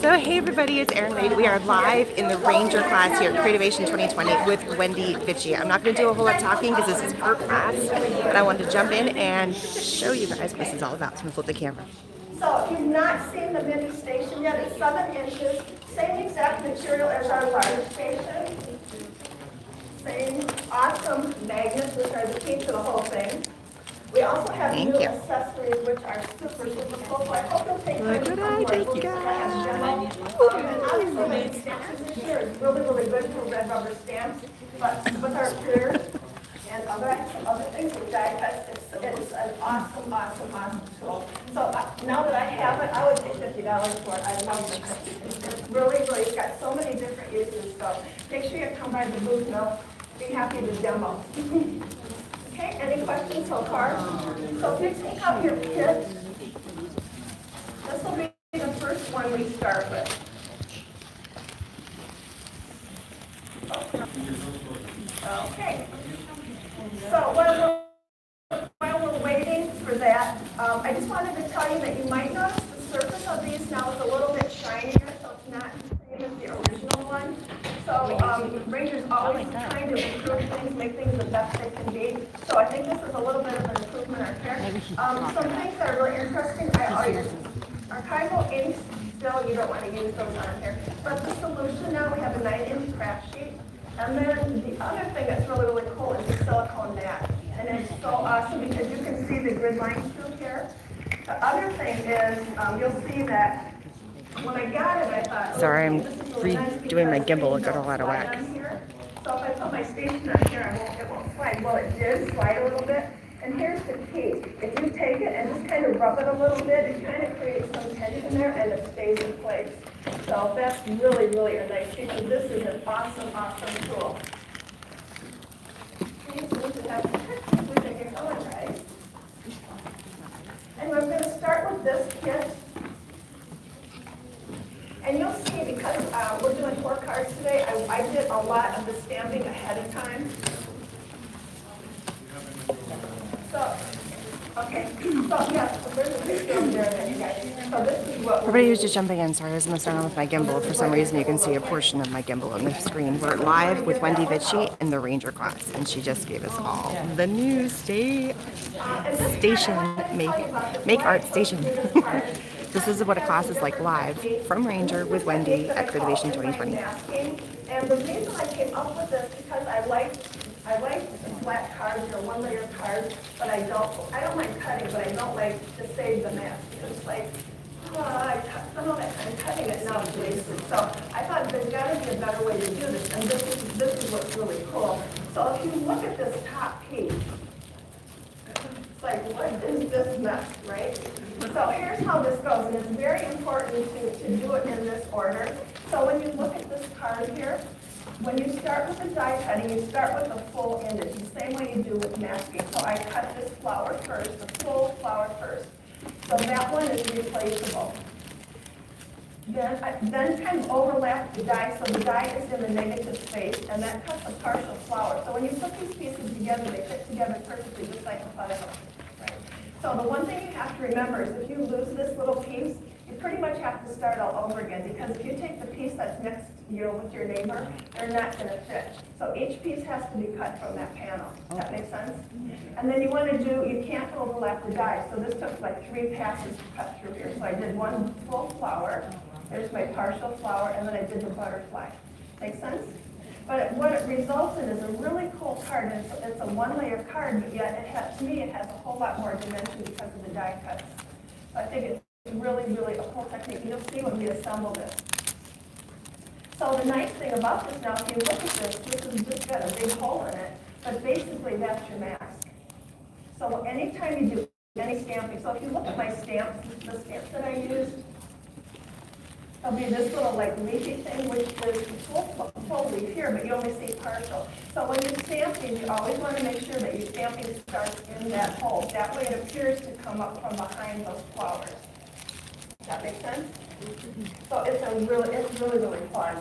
So hey everybody, it's Erin Reed. We are live in the Ranger class here at Creativation 2020 with Wendy Vecchi. I'm not going to do a whole lot talking because this is her class, but I wanted to jump in and show you guys what this is all about. So I'm going to flip the camera. So if you've not seen the mini station yet, it's 7 inches, same exact material as our large station. Same awesome magnets, which are the key to the whole thing. We also have new accessories, which are super, super cool. So I hope you'll take time to come to our booth and demo. And obviously, the stamps this year is really, really good for red rubber stamps. But with our clears and other things with die cuts, it's an awesome, awesome, awesome tool. So now that I have it, I would pay $50 for it. I love it. It's really, really, it's got so many different uses. So make sure you come by the booth and I'll be happy to demo. Okay, any questions so far? So if you take out your kit, this will be the first one we start with. Okay. So while we're waiting for that, I just wanted to tell you that you might notice the surface of these now is a little bit shinier, so it's not the same as the original one. So Ranger's always trying to improve things, make things the best they can be. So I think this is a little bit of an improvement on here. Some things that are really interesting, archival inks, still you don't want to use those on here. But the solution now, we have a 9-inch craft sheet. And then the other thing that's really, really cool is the silicone mat. And it's so awesome because you can see the grid lines through here. The other thing is, you'll see that when I got it, I thought, sorry, I'm redoing my gimbal. It got all out of whack. So if I put my station on here, it won't slide. Well, it did slide a little bit. And here's the key. If you take it and just kind of rub it a little bit, it kind of creates some tension there and it stays in place. So that's really, really a nice feature. This is an awesome, awesome tool. And I'm going to start with this kit. And you'll see, because we're doing 4 cards today, I did a lot of the stamping ahead of time. So, okay, so yes, there's a picture over there that you guys, so this is what Everybody who's just jumping in, sorry, I was messing around with my gimbal. For some reason, you can see a portion of my gimbal on the screen. We're live with Wendy Vecchi in the Ranger class, and she just gave us all the new station, make art station. This is what a class is like live from Ranger with Wendy at Creativation 2020. And the reason I came up with this because I like flat cards or one-layer cards, but I don't like cutting, but I don't like to save the mask. It's like, some of that kind of cutting it now is wasted. So I thought there's got to be a better way to do this, and this is what's really cool. So if you look at this top piece, it's like, what is this mess, right? So here's how this goes, and it's very important to do it in this order. So when you look at this card here, when you start with the die cutting, you start with the full image, the same way you do with masking. So I cut this flower first, the full flower first. So that one is replaceable. Then kind of overlap the die, so the die is in the negative space, and that cuts a partial flower. So when you put these pieces together, they fit together perfectly, just like a puzzle. Right? So the one thing you have to remember is if you lose this little piece, you pretty much have to start all over again, because if you take the piece that's next to you with your neighbor, they're not going to fit. So each piece has to be cut from that panel. Does that make sense? And then you can't overlap the die. So this took like 3 passes to cut through here. So I did one full flower, there's my partial flower, and then I did the butterfly. Make sense? But what it results in is a really cool card. And it's a one-layer card, but yet to me it has a whole lot more dimension because of the die cuts. So I think it's really, really a cool technique. You'll see when we assemble this. So the nice thing about this now, if you look at this has just got a big hole in it, but basically that's your mask. So anytime you do any stamping, so if you look at my stamps, the stamps that I used, there'll be this little like leafy thing, which is full leaf here, but you only see partial. So when you're stamping, you always want to make sure that your stamping starts in that hole. That way it appears to come up from behind those flowers. Does that make sense? So it's really, really fun.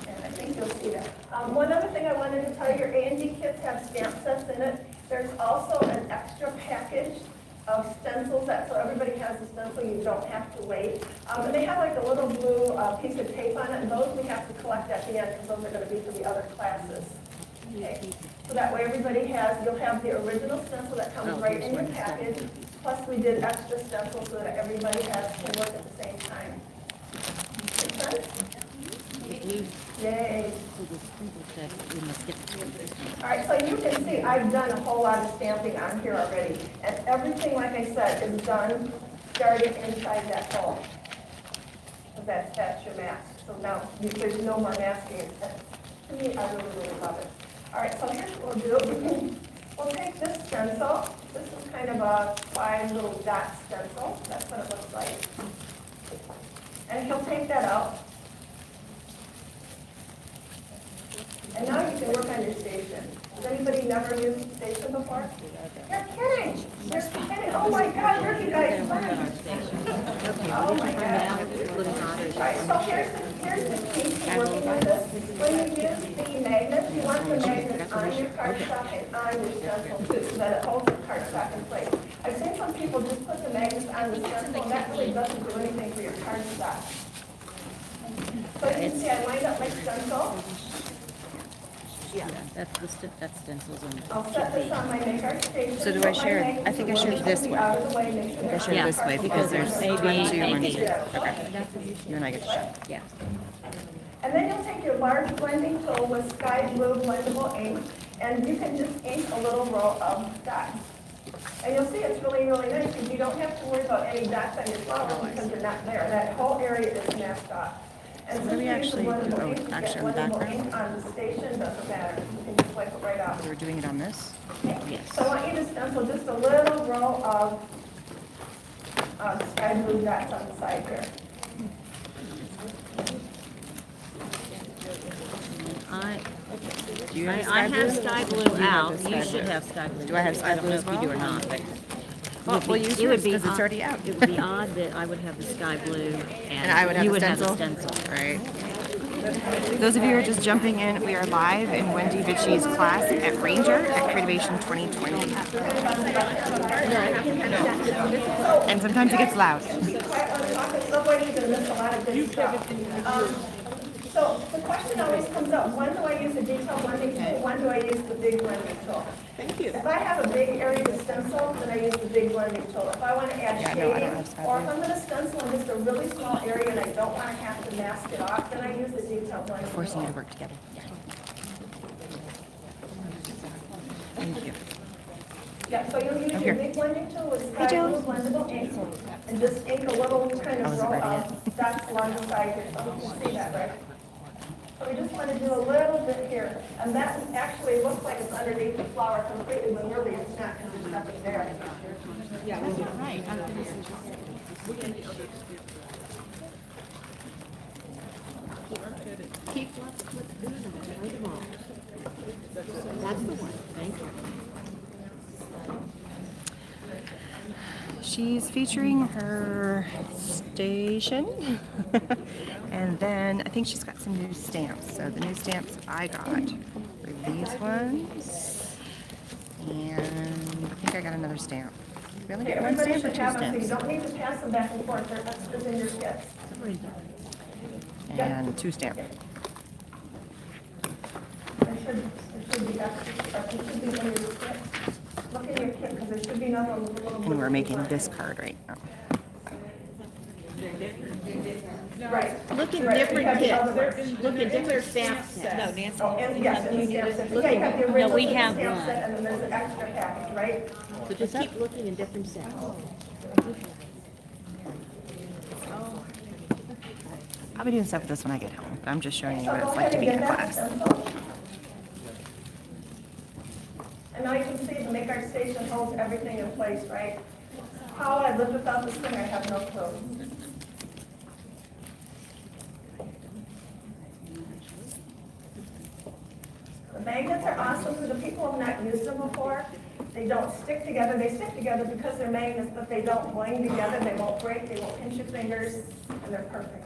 And I think you'll see that. One other thing I wanted to tell you, your A&D kits have stamp sets in it. There's also an extra package of stencils, so everybody has a stencil, you don't have to wait. And they have like a little blue piece of tape on it, and those we have to collect at the end because those are going to be for the other classes. Okay. So that way everybody you'll have the original stencil that comes right in your package, plus we did extra stencils so that everybody can work at the same time. Make sense? Yay. All right, so you can see I've done a whole lot of stamping on here already. And everything, like I said, is done starting inside that hole. So that's your mask. So now there's no more masking. To me, I really, really love it. All right, so here's what we'll do. We'll take this stencil. This is kind of a 5 little dot stencil. That's what it looks like. And he'll take that out. And now you can work on your station. Has anybody never used station before? You're kidding! You're kidding! Oh my God, where do you guys learn? Oh my God. Right, so here's the key to working with this. When you use the magnets, you want the magnets on your cardstock and on your stencil too, so that it holds the cardstock in place. I've seen some people just put the magnets on the stencil, and that really doesn't do anything for your cardstock. So you can see I lined up my stencil. Yeah, that's stencils on. I'll set this on my maker station. So do I share? I think I share this way. I think I share this way because there's two ones here. Okay. You and I get to share. Yeah. And then you'll take your large blending tool with sky blue blendable ink, and you can just ink a little row of dots. And you'll see it's really, really nice because you don't have to worry about any dots on your flower because they're not there. That whole area is masked off. And since we actually, actually on the background on the station, doesn't matter. You can just wipe it right off. So we're doing it on this? Yes. So I want you to stencil just a little row of sky blue dots on the side here. Do you have I sky blue? have sky blue You have out. the You sky should blue. have sky blue. Do I have sky I don't blue know as if you do or well? not, but. Well, we'll use It would yours be because it's odd- already out. It would be odd that I would have the sky blue And I would have you the would have stencil. the stencil. Right. Those of you who are just jumping in, we are live in Wendy Vecchi's class at Ranger at Creativation 2020. And sometimes it gets loud. Otherwise, you're going to miss a lot of good stuff. So the question always comes up, when do I use the detail blending tool? When do I use the big blending tool? Thank you. If I have a big area to stencil, then I use the big blending tool. If I want to add Yeah, no, I don't shading, have sky or if blue. I'm going to stencil in just a really small area and I don't want to have to mask it off, then I use the detail blending tool. Forcing you to work together. Thank you. Yeah, so you'll use here. your big blending tool with sky blue blendable ink and just ink a little kind of wasn't row ready of dots along the side here, so you can see that, right? So we just want to do a little bit here, and that actually looks like it's underneath the flower completely, when really it's not, because there's nothing there. Yeah, that's not right. That's the one. Thank you. She's featuring her station. And then I think she's got some new stamps. So the new stamps I got were these ones. And I think I got another stamp. Really? Okay, One everybody stamp or should two have them, so you stamps? don't need to pass them back and forth, they're extras in your kits. And two stamps. There should be extras, but it should be in your kit. Look in your kit, because there should be another little. And we're making this card right now. Right. Look in Right, different you have the other kits. ones. Look in different stamp sets. No, Nancy. Oh, and yes, and the stamp set. Look Yeah, you in- have the no, original we have stamp one. set, and then there's an extra package, right? So just keep looking in different sets. I'll be doing stuff with this when I get home. But I'm just showing you So what go it's like ahead to and be in get a that class. stencil. And now you can see the Make Art Station holds everything in place, right? How I live without this thing, I have no clue. The magnets are awesome for the people who have not used them before. They don't stick together. They stick together because they're magnets, but they don't bling together. They won't break. They won't pinch your fingers, and they're perfect.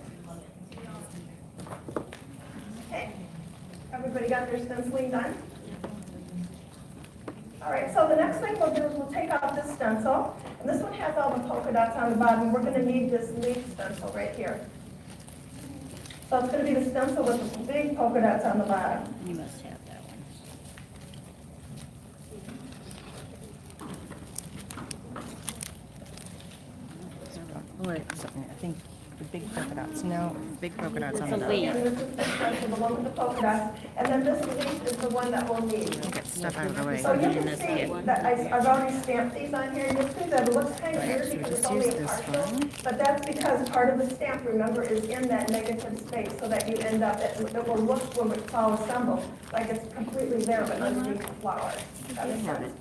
Okay. Everybody got their stenciling done? All right, so the next thing we'll do is we'll take out this stencil, and this one has all the polka dots on the bottom. We're gonna need this leaf stencil right here. So it's gonna be the stencil with the big polka dots on the bottom. You must have that one. Wait, something, I think the big polka dots. No, big polka dots on the It's a bottom. leaf. And this is the stencil, the one with the polka dots, and then this leaf is the one that we'll need. Get stuff out of the way. So you can see that I've already stamped these on here, and you'll see that it looks kind of weird because it's only a partial, but that's because part of the stamp, remember, is in that negative space, so that you end up, it will look when it's all assembled, like it's completely there, but underneath the flower. That makes sense?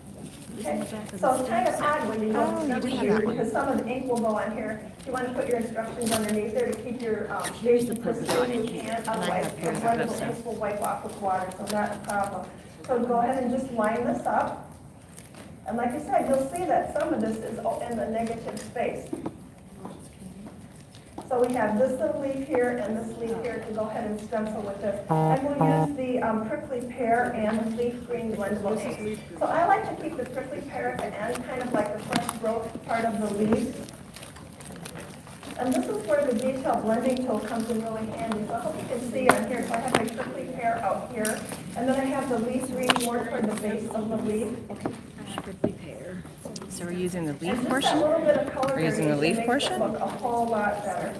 Okay, so it's kind of odd when you don't stencil here, because some of the ink will go on here. You want to put your instructions underneath there to keep your Here's the shapes polka dot precision in you here, can, and I otherwise have your polka blendable dots. inks will wipe off with water, so not a problem. So go ahead and just line this up. And like I said, you'll see that some of this is in the negative space. So we have this little leaf here and this leaf here to go ahead and stencil with this. And we'll use the prickly pear and the leaf green blendable ink. So I like to keep the prickly pear at the end, kind of like the fresh growth part of the leaf. And this is where the detail blending tool comes in really handy. So I hope you can see on here. So I have my prickly pear out here. And then I have the leaf green more toward the base of the leaf. Prickly pear. So we're using the leaf And just portion? that little bit of color We're using the variation leaf makes it portion? look a whole lot better.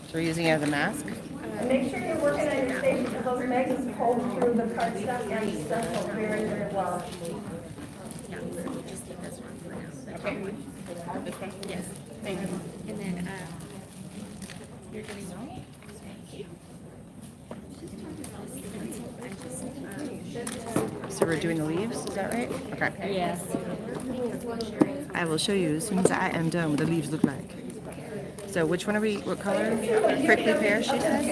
So we're using it as a mask? And make sure you're working on your stage because those magnets hold through the cardstock and the stencil very, very well. Yes. Thank you. And then, you're doing So we're doing the leaves, is that right? Okay. Yes. I will show you as soon as I am done what the leaves look like. So which one are we, what color? Prickly pear, she said?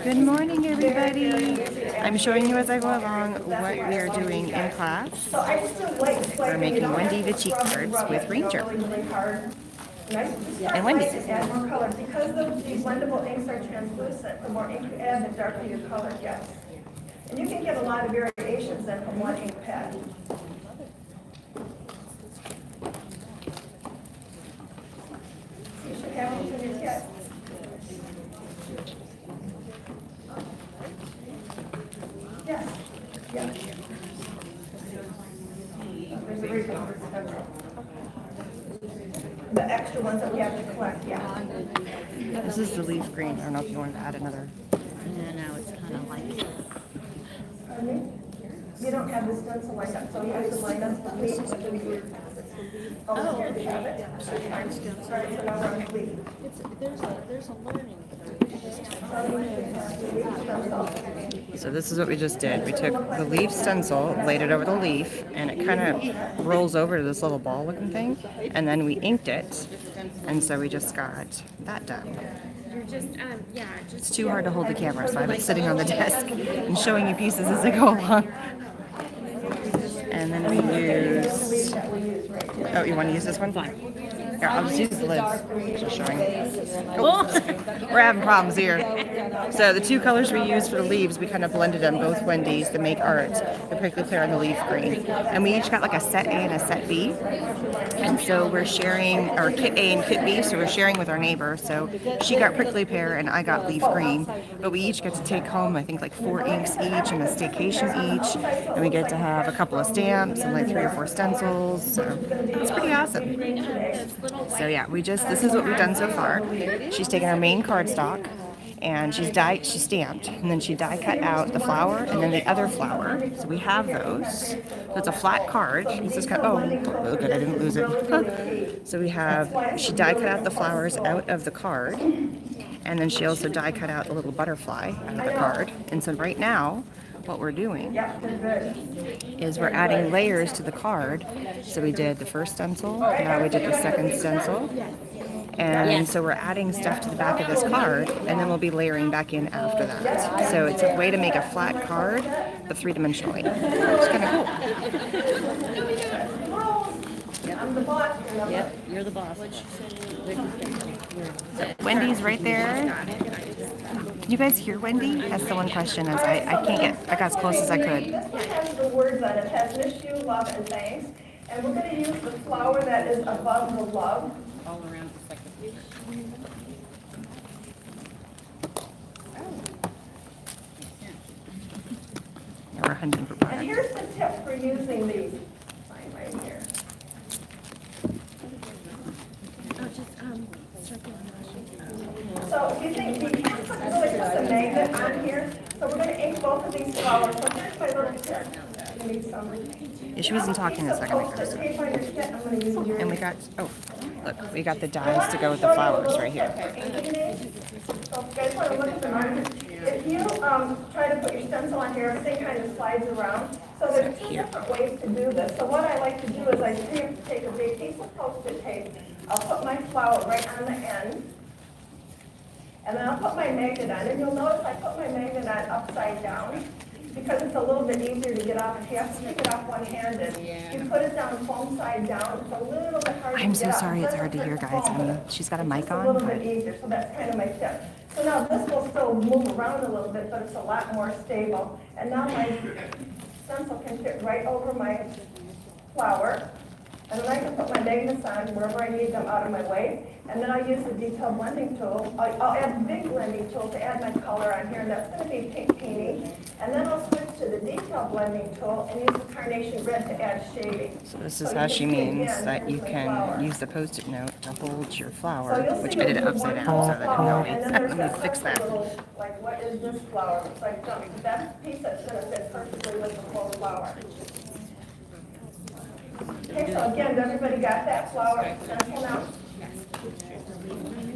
Good morning, everybody. I'm showing you as I go along what we are doing in class. So I just do white. We're making Wendy Vecchi cards with Ranger. And Wendy. Add more color. Because these blendable inks are translucent, the more ink you add, the darker your color gets. And you can get a lot of variations then from one ink pad. You should have these in your kit. Yes. Yeah. There's a reason for stencil. The extra ones that we have to collect, yeah. This is the leaf green. I don't know if you wanted to add another. Yeah, no, it's kind of like, Pardon me? You don't have the stencil lined up, so you have to line up the leaf. Oh, here we have it. All right, so now we're on the leaf. there's a learning So this is what we just did. We took the leaf stencil, laid it over the leaf, and it kind of rolls over to this little ball looking thing. And then we inked it. And so we just got that done. It's too hard to hold the camera, so I have it sitting on the desk and showing you pieces as I go along. And then we use, oh, you want to use this one? Fine. Here, I'll just use the lids. Just showing. Oh, we're having problems here. So the two colors we used for the leaves, we kind of blended them, both Wendy's, the Make Art, the Prickly Pear, and the Leaf Green. And we each got like a set A and a set B. And so we're sharing, or kit A and kit B, so we're sharing with our neighbor. So she got Prickly Pear and I got Leaf Green. But we each get to take home, I think, like 4 inks each and a staycation each. And we get to have a couple of stamps and like 3 or 4 stencils. So it's pretty awesome. So yeah, this is what we've done so far. She's taken our main cardstock and she stamped, and then she die cut out the flower and then the other flower. So we have those. So it's a flat card. This is oh, good, I didn't lose it. So she die cut out the flowers out of the card, and then she also die cut out a little butterfly out of the card. And so right now, what we're doing is we're adding layers to the card. So we did the first stencil, now we did the second stencil. And so we're adding stuff to the back of this card, and then we'll be layering back in after that. So it's a way to make a flat card, but 3-dimensionally. It's kind of cool. I'm the boss, remember? Yep, you're the boss. Wendy's right there. Can you guys hear Wendy? That's the one question is I can't get, I got as close as I could. This one has the words on it. It has miss you, love, and thanks. And we're going to use the flower that is above the love. All around the second. Yeah, we're hunting for And product. here's the tip for using these. Sign right here. So if you think we can't really put the magnet on here, so we're going to ink both of these flowers. So here's my little tip. You need some. Yeah, she wasn't talking a second ago. Post-it tape on your kit. I'm going to use your. And we got, oh, look, we got the dies to go with the flowers right here. So if you guys want to look at the markers, if you try to put your stencil on here, everything kind of slides around. So there's two different ways to do this. So what I like to do is I take a big piece of post-it tape. I'll put my flower right on the end. And then I'll put my magnet on. And you'll notice I put my magnet on upside down because it's a little bit easier to get off. If you have to pick it off one-handed, you put it down foam side down. It's a little bit hard to I'm get so up. sorry it's hard to hear, guys. I mean, she's got a mic It's a little on. bit easier, so that's kind of my tip. So now this will still move around a little bit, but it's a lot more stable. And now my stencil can fit right over my flower. And then I can put my magnets on wherever I need them out of my way. And then I'll use the detail blending tool. I'll add the big blending tool to add my color on here, and that's going to be pink peony. And then I'll switch to the detail blending tool and use the carnation red to add shading. So this is how she means that you can use the Post-it note to hold your flower, So you'll which see I did it there's upside one down so that flower, and then no, there's let me that fix that. little, like, what is this flower? It's like junk. That's the piece that's going to fit perfectly with the whole flower. Okay, so again, everybody got that flower stencil now?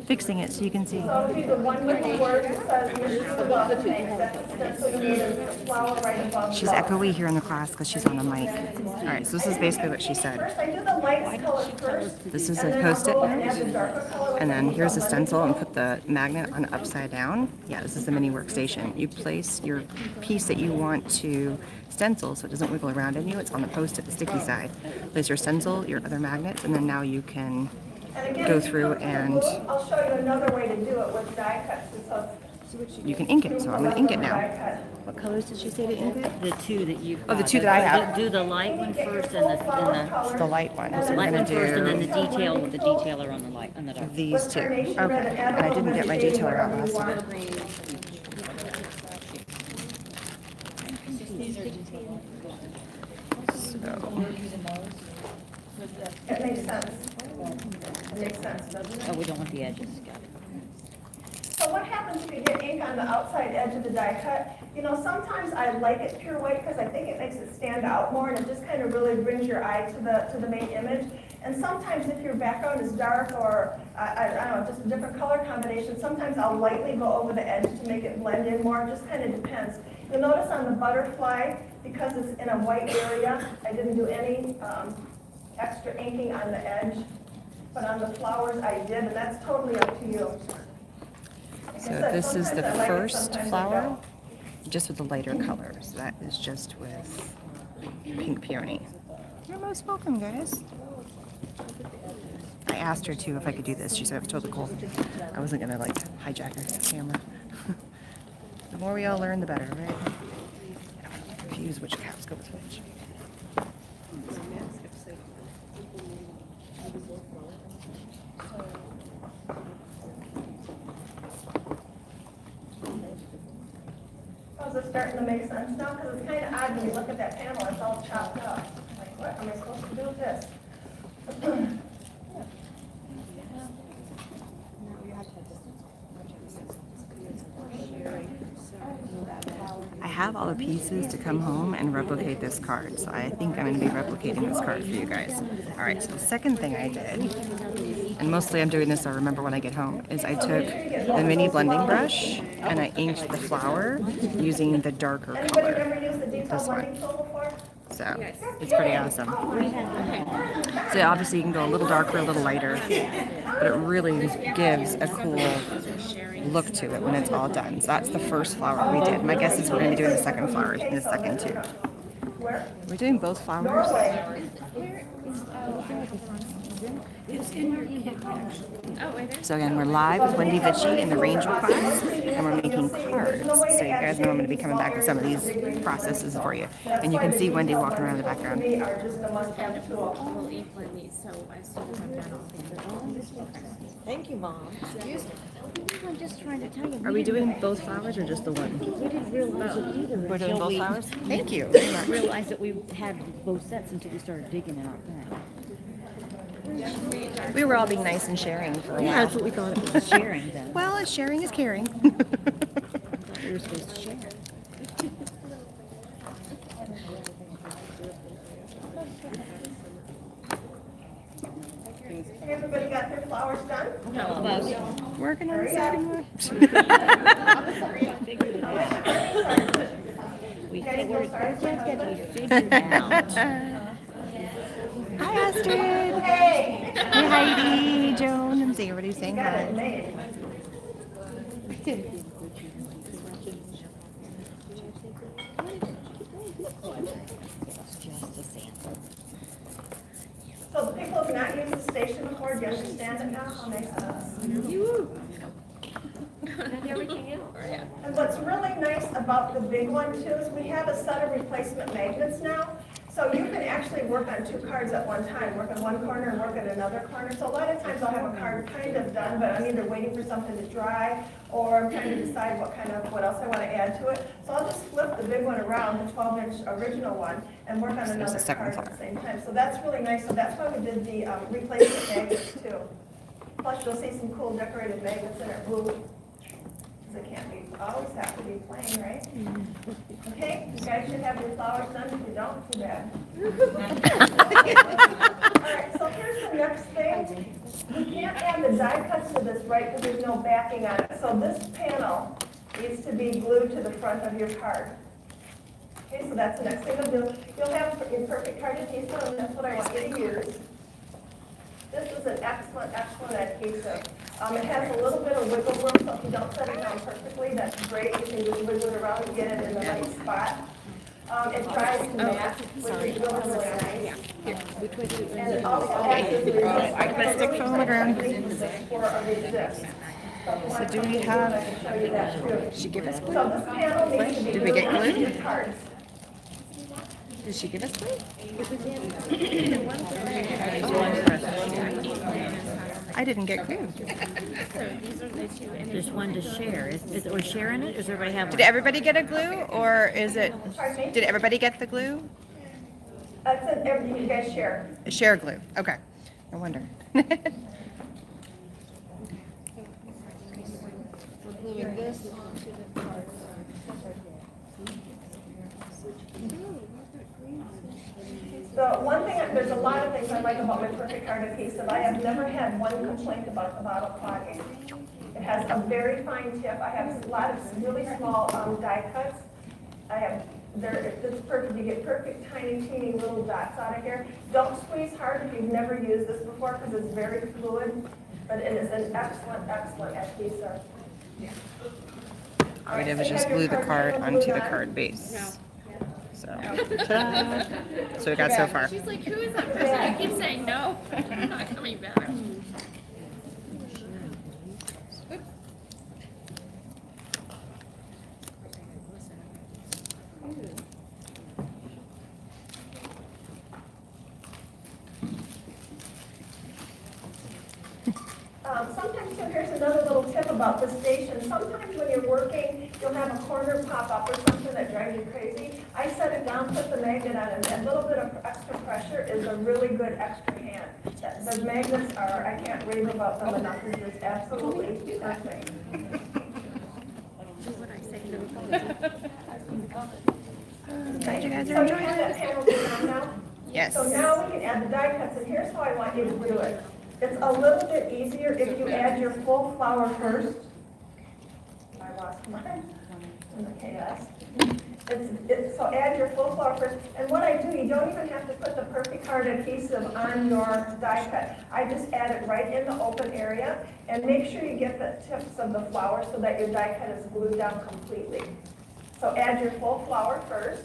Fixing it so you can see. So it'll be the one with the word that says "Miss You, Love, and Thanks." That's the stencil you need, is the flower right above. She's love. echoey here in the class because she's on a mic. All right, so this is basically what she said. First, I do the light color first. This is and a then I'll Post-it go and note. add the darker color with And then the here's the detail stencil and blending put the magnet on upside down. Yeah, this is the mini workstation. You place your piece that you want to stencil so it doesn't wiggle around in you. It's on the Post-it, the sticky side. Place your stencil, your other magnets, and then now you can And again, go if you through come to the and book, I'll show you another way to do it with die cuts. So you can ink it. So I'm going to ink it now. die cut. What colors did she say to ink it? The two that you. Oh, the two that I have. Do the light one first and It's the light one. So light we're one going first and then to the detail with the detailer on the light, on the dark. do these two. Okay. And I didn't get my detailer out last time. So, It makes sense. It makes sense, doesn't it? Oh, we don't want the edges. So what happens if you get ink on the outside edge of the die cut? You know, sometimes I like it pure white because I think it makes it stand out more and it just kind of really brings your eye to the main image. And sometimes if your background is dark or, I don't know, just a different color combination, sometimes I'll lightly go over the edge to make it blend in more. It just kind of depends. You'll notice on the butterfly, because it's in a white area, I didn't do any extra inking on the edge. But on the flowers, I did, and that's totally up to you. so this is the first flower, just with the lighter colors. That is just with pink peony. You're most welcome, guys. I asked her too if I could do this. She said it was totally cool. I wasn't gonna like hijack her camera. The more we all learn, the better, right? Confuse which caps go with which. Is it starting to make sense now? Because it's kind of odd when you look at that panel, it's all chopped up. Like, what am I supposed to do with this? I have all the pieces to come home and replicate this card, so I think I'm going to be replicating this card for you guys. All right, so the second thing I did, and mostly I'm doing this so I remember when I get home, is I took the mini blending brush and I inked the flower using the darker Anybody color. ever used the detail This one. blending tool before? So it's pretty awesome. So obviously you can go a little darker, a little lighter, but it really gives a cool look to it when it's all done. So that's the first flower we did. My guess is we're going to be doing the second flower in a second too. Where? We're doing both flowers. Norway. It's in your kit, actually. Oh, it is? So again, we're live with Wendy Vecchi in the Ranger class, and we're making cards. So you guys know I'm going to be coming back with some of these processes for you. And you can see Wendy walking around in the background. We'll ink for me, so as soon as I'm done, I'll think of it. Thank you, Mom. I'm just trying to tell you. Are we doing both flowers or just the one? We didn't realize it either. We're doing until both we flowers? Thank you. didn't realize that we had both sets until we started digging in our bag. We were all being nice and sharing for a while. Yeah, that's what we thought it was. Sharing then. Well, sharing is caring. I thought we were supposed to share. Everybody got their flowers done? Working on the second one. We figured it out. Hi, Astrid. Hey! Hey, Heidi, Joan, and see everybody saying Got it hi. made. Just a sample. So the people who have not used the station before, do you understand it now? How nice it is. Everything else. And what's really nice about the big one too is we have a set of replacement magnets now. So you can actually work on two cards at one time, work in one corner and work in another corner. So a lot of times I'll have a card kind of done, but I'm either waiting for something to dry or I'm trying to decide what else I want to add to it. So I'll just flip the big one around, the 12-inch original one, and work on there's another a second card at the flower. same time. So that's really nice. So that's why we did the replacement magnets too. Plus you'll see some cool decorated magnets in our blue. They can't be, always have to be plain, right? Okay, you guys should have your flowers done. If you don't, too bad. All right, so here's the next thing. We can't add the die cuts to this, right, because there's no backing on it. So this panel needs to be glued to the front of your card. Okay, so that's the next thing we'll do. You'll have your perfect card adhesive, and that's what I want you to use. This is an excellent, excellent adhesive. It has a little bit of wiggle room, so if you don't set it down perfectly, that's great. You can just wiggle it around and get it in the right spot. It dries to matte, which is really, really nice. And it also has this Stick foam on the ground. for a resist. So do we have, I can show you that too. did she give us glue? So this panel needs to be Did we get glued glue? to your cards. Did she give us glue? I didn't get glue. There's one to share. Is we sharing it? Does everybody have Did one? everybody get a glue, or is it, Pardon me? did everybody get the glue? That's everything you guys share. Share glue, okay. No wonder. The one thing, there's a lot of things I like about my Perfect Card adhesive. I have never had one complaint about the bottle clogging. It has a very fine tip. I have a lot of really small die cuts. It's perfect. You get perfect, tiny, teeny little dots out of here. Don't squeeze hard if you've never used this before because it's very fluid, but it is an excellent, excellent adhesive. All we did was just glue the card onto the card base. So, ta-da. So we got so far. She's like, who is that person? I keep saying no. I'm not coming back. Sometimes, so here's another little tip about the station. Sometimes when you're working, you'll have a corner pop up or something that drives you crazy. I set it down, put the magnet on, and a little bit of extra pressure is a really good extra hand. The magnets are, I can't rave about them enough. It's just absolutely perfect. Do what I say no. Glad you guys So are you enjoying have it. that panel down now? Yes. So now we can add the die cuts, and here's how I want you to do it. It's a little bit easier if you add your full flower first. I lost mine in the chaos. So add your full flower first. And what I do, you don't even have to put the Perfect Card adhesive on your die cut. I just add it right in the open area, and make sure you get the tips of the flower so that your die cut is glued down completely. So add your full flower first,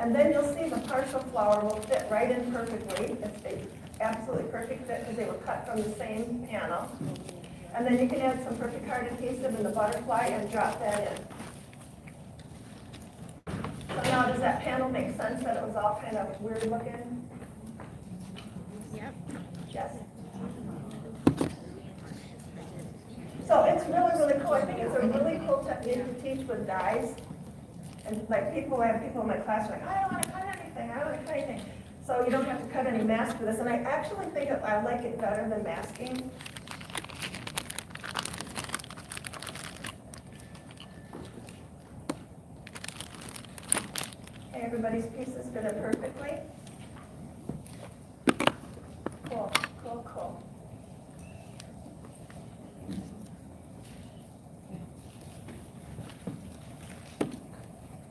and then you'll see the partial flower will fit right in perfectly. absolutely perfect fit because they were cut from the same panel. And then you can add some perfect card adhesive in the butterfly and drop that in. So now does that panel make sense that it was all kind of weird looking? Yep. Yes. So it's really, really cool. I think it's a really cool technique to teach with dies. And like I have people in my class who are like, I don't want to cut anything, I don't want to cut anything. So you don't have to cut any mask for this. And I actually think I like it better than masking. Okay, everybody's pieces fit in perfectly. Cool, cool, cool.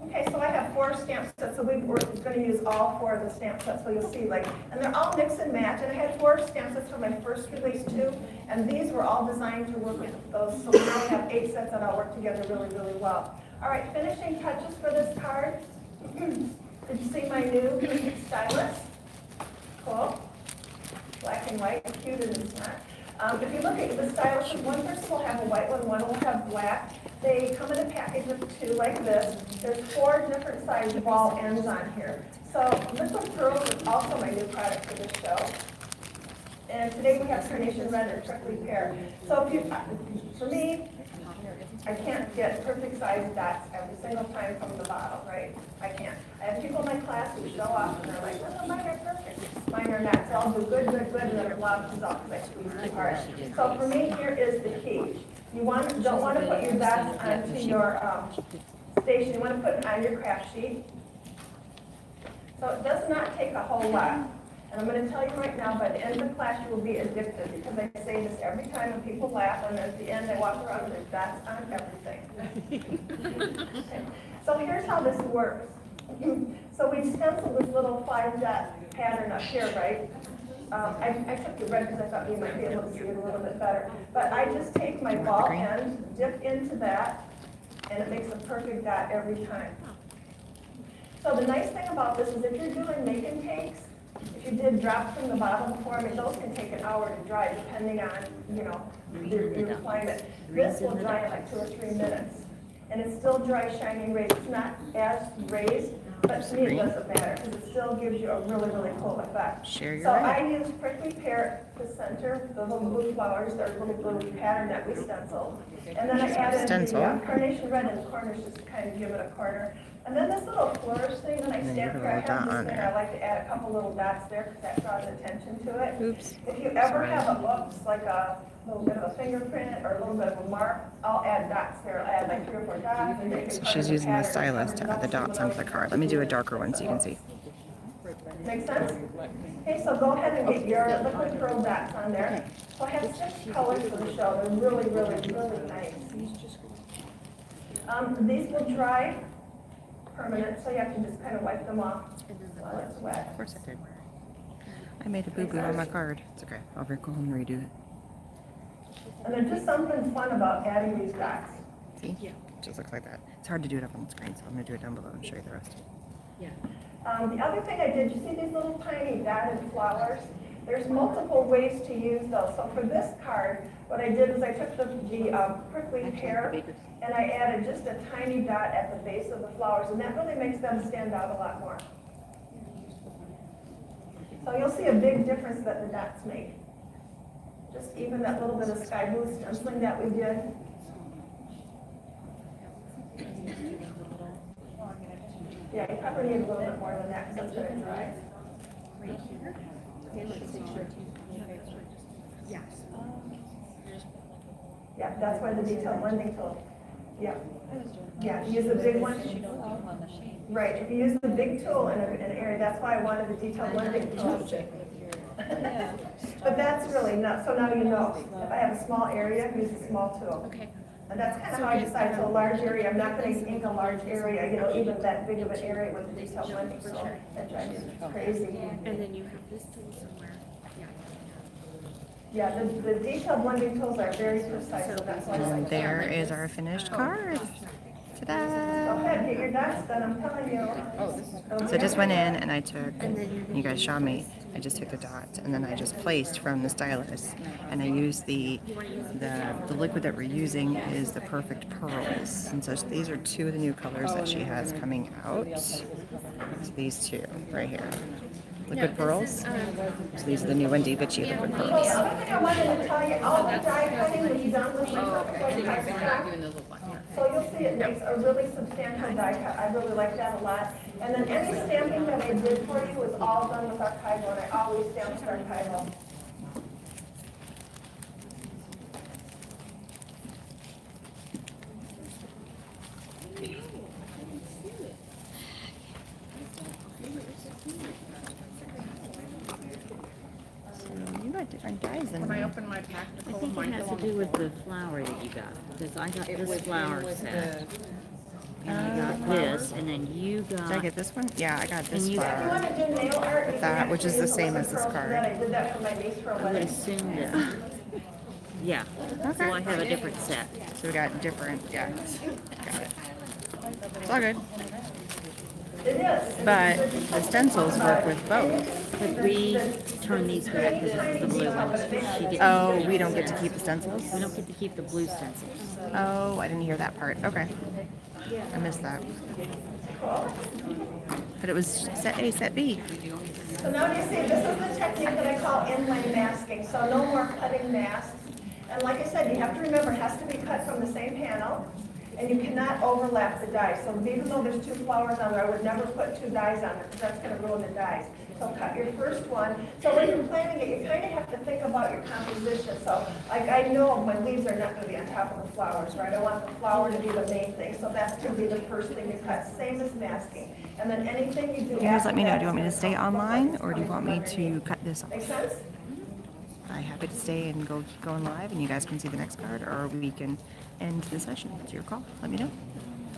Okay, so I have 4 stamp sets, so we're going to use all 4 of the stamp sets, so you'll see, like, and they're all mix and match, and I had 4 stamp sets for my first release too, and these were all designed to work with those, so we now have 8 sets that all work together really, really well. All right, finishing touches for this card. Did you see my new stylus? Cool. Black and white, cute and it's not. If you look at the styluses, one person will have a white one will have black. They come in a package of 2 like this. There's 4 different size ball ends on here. So liquid pearls is also my new product for this show. And today we have carnation red and prickly pear. So if you, for me, I can't get perfect size dots every single time from the bottle, right? I can't. I have people in my class who show off and they're like, oh, mine are perfect. Mine are not. So I'll do good, good, good, and then it lobs off because I squeeze too hard. So for me, here is the key. You don't want to put your dots onto your station. You want to put it on your craft sheet. So it does not take a whole lot. And I'm going to tell you right now, by the end of the class, you will be addicted because I say this every time and people laugh, and at the end, I walk around with dots on everything. Okay. So here's how this works. So we stenciled this little 5-dot pattern up here, right? I took the red because I thought you might be able to see it a little bit better. But I just take my ball end, dip into that, and it makes a perfect dot every time. So the nice thing about this is if you're doing make and takes, if you did drops from the bottom before, I mean, those can take an hour to dry depending on, you know, your climate. This will dry in like 2 or 3 minutes. And it's still dry, shiny, raised. It's not as raised, but to me it doesn't matter because it still gives you a really, really cool effect. Share your So red. I use prickly pear to center the little blue flowers, they're really blue pattern that we stenciled. And then I added the carnation red in the corners just to kind of give it a corner. And then this little flourish thing that I stamped here, I have this there. I like to add a couple little dots there because that draws attention to it. Oops. If you ever have like a little bit of a fingerprint or a little bit of a mark, I'll add dots there. I'll add like 3 or 4 dots. And make it She's using the stylus to add the dots onto the card. Let me do a darker one so you can see. Make sense? Okay, so go ahead and get your liquid pearl dots on there. So I have 6 colors for the show. They're really, really, really nice. These will dry permanent, so you have to just kind of wipe them off while it's wet. Of course I did. I made a boo-boo on my card. It's okay. I'll go home and redo it. And there's just something fun about adding these dots. See? It just looks like that. It's hard to do it up on the screen, so I'm going to do it down below and show you the rest. Yeah. The other thing I did, you see these little tiny dotted flowers? There's multiple ways to use those. So for this card, what I did is I took the prickly pear and I added just a tiny dot at the base of the flowers, and that really makes them stand out a lot more. So you'll see a big difference that the dots make. Just even that little bit of sky blue stenciling that we did. Yeah, you probably need a little bit more than that because it's going to dry. Right here. Yeah. Yeah, that's why the detail blending tool. Yeah. Yeah, use the big one. Right, if you use the big tool in an area, that's why I wanted the detail blending tool. But that's really not, so now you know, if I have a small area, use a small tool. Okay. And that's kind of how I decided, so a large area, I'm not going to ink a large area, you know, even that big of an area with the detail blending tool. That drives me crazy. And then you have this tool somewhere. Yeah. Yeah, the detail blending tools are very precise, so that's why I And like there is our finished card. Go Ta-da! ahead, get your dots done, I'm telling you. So I just went in and I took, you guys saw me, I just took the dot and then I just placed from the stylus, and I used the liquid that we're using is the Perfect Pearls, and so these are two of the new colors that she has coming out. So these two right here, liquid pearls. So these are the new Wendy Vecchi liquid The pearls. other thing I wanted to tell you, all the die cutting when you're done with the so you'll see it makes a really substantial die cut. I really like that a lot. And then any stamping that I did for you is all done with archival, and I always stamp with archival. You got different dyes than me. I think it has to do with the flower that you got, because I got this flower set. And I got this, and then you got. Did I get this one? Yeah, I got this And you- If you flower. want to do nail art, you That, can which is actually the use same the as this pearls card. that I did that for my niece for a I would wedding. assume that. Yeah. So I have a different set. So we got different, yeah. Got it. It's all good. It is. But the stencils work with both. But we turn these back because it's the blue ones. She gets Oh, to we don't get to keep the stencils? We don't get to keep the blue stencils. Oh, I didn't hear that part. Okay. I missed that. But it was set A, set B. So now you see, this is the technique that I call inlay masking. So no more cutting masks. And like I said, you have to remember, it has to be cut from the same panel. And you cannot overlap the dies. So even though there's two flowers on there, I would never put two dies on there because that's going to ruin the dies. So cut your first one. So when you're planning it, you kind of have to think about your composition. So like I know my leaves are not going to be on top of the flowers, right? I want the flower to be the main thing. So that's going to be the first thing you cut. Same as masking. And then anything you do You guys after let me know. that Do you want me to is stay gonna look online like or do you want me to cut this Make off? sense? I'm happy to stay and go keep going live and you guys can see the next card, or we can end the session. It's your call. Let me know.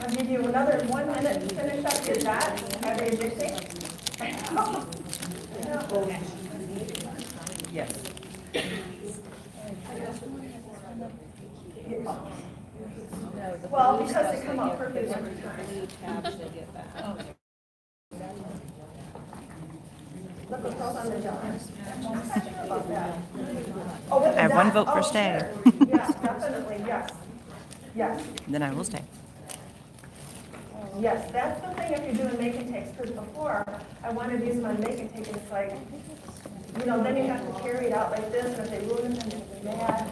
I'll give you another 1 minute to finish up your dots. Are they addicting? Yes. Well, because they come out perfect every time. Look what goes on the dots. I'm not sure about that. Oh, with the I have one dots? vote for Oh, stay. sure. Yes, definitely, yes. Yes. Then I will stay. Yes, that's the thing if you're doing make and takes, because before, I wanted to use them on make and take, and it's like, you know, then you have to carry it out like this, and if they ruin it, then they're mad.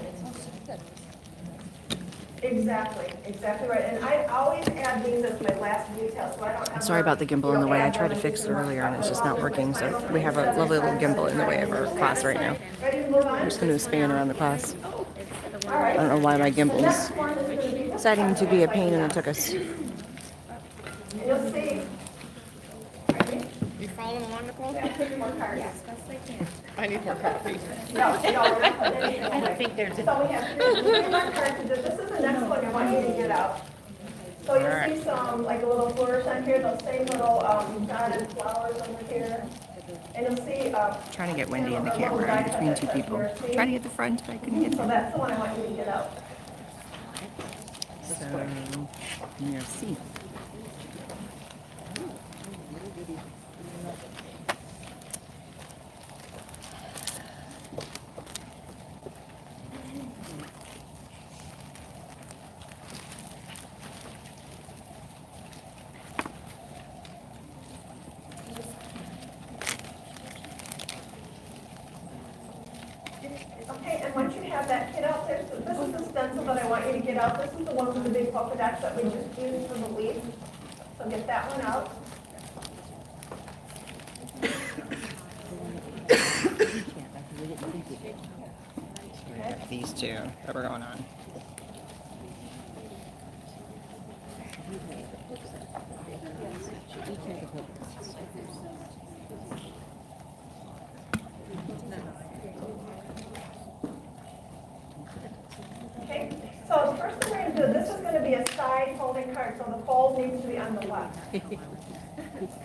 Exactly right, and I always add these as my last detail, so I don't have. Sorry about the gimbal in the way. I tried to fix it earlier and it's just not working. So we have a lovely little gimbal in the way of our class right now. Ready to move on? I'm just going to span around the class. All right. I don't know why my The next gimbal's one is going to be. deciding to be a pain and it took us. And you'll see. You following along, Nicole? More cards. I need more coffee. No, we're not putting anything I don't away. think there's a. So we have three more cards to do. This is the next one I want you to get out. So you'll see some, like a little flourish on here, those same little dotted flowers over here. And you'll see. Trying to get Wendy in the camera in between two people. Trying to get the front, but I couldn't get So there. that's the one I want you to get out. So, you'll see. Okay, and once you have that kit out there, so this is the stencil that I want you to get out. This is the one with the big polka dots that we just used for the leaf. So get that one out. These two that we're going on. Okay, so the first thing we're going to do, this is going to be a side folding card, so the fold needs to be on the left.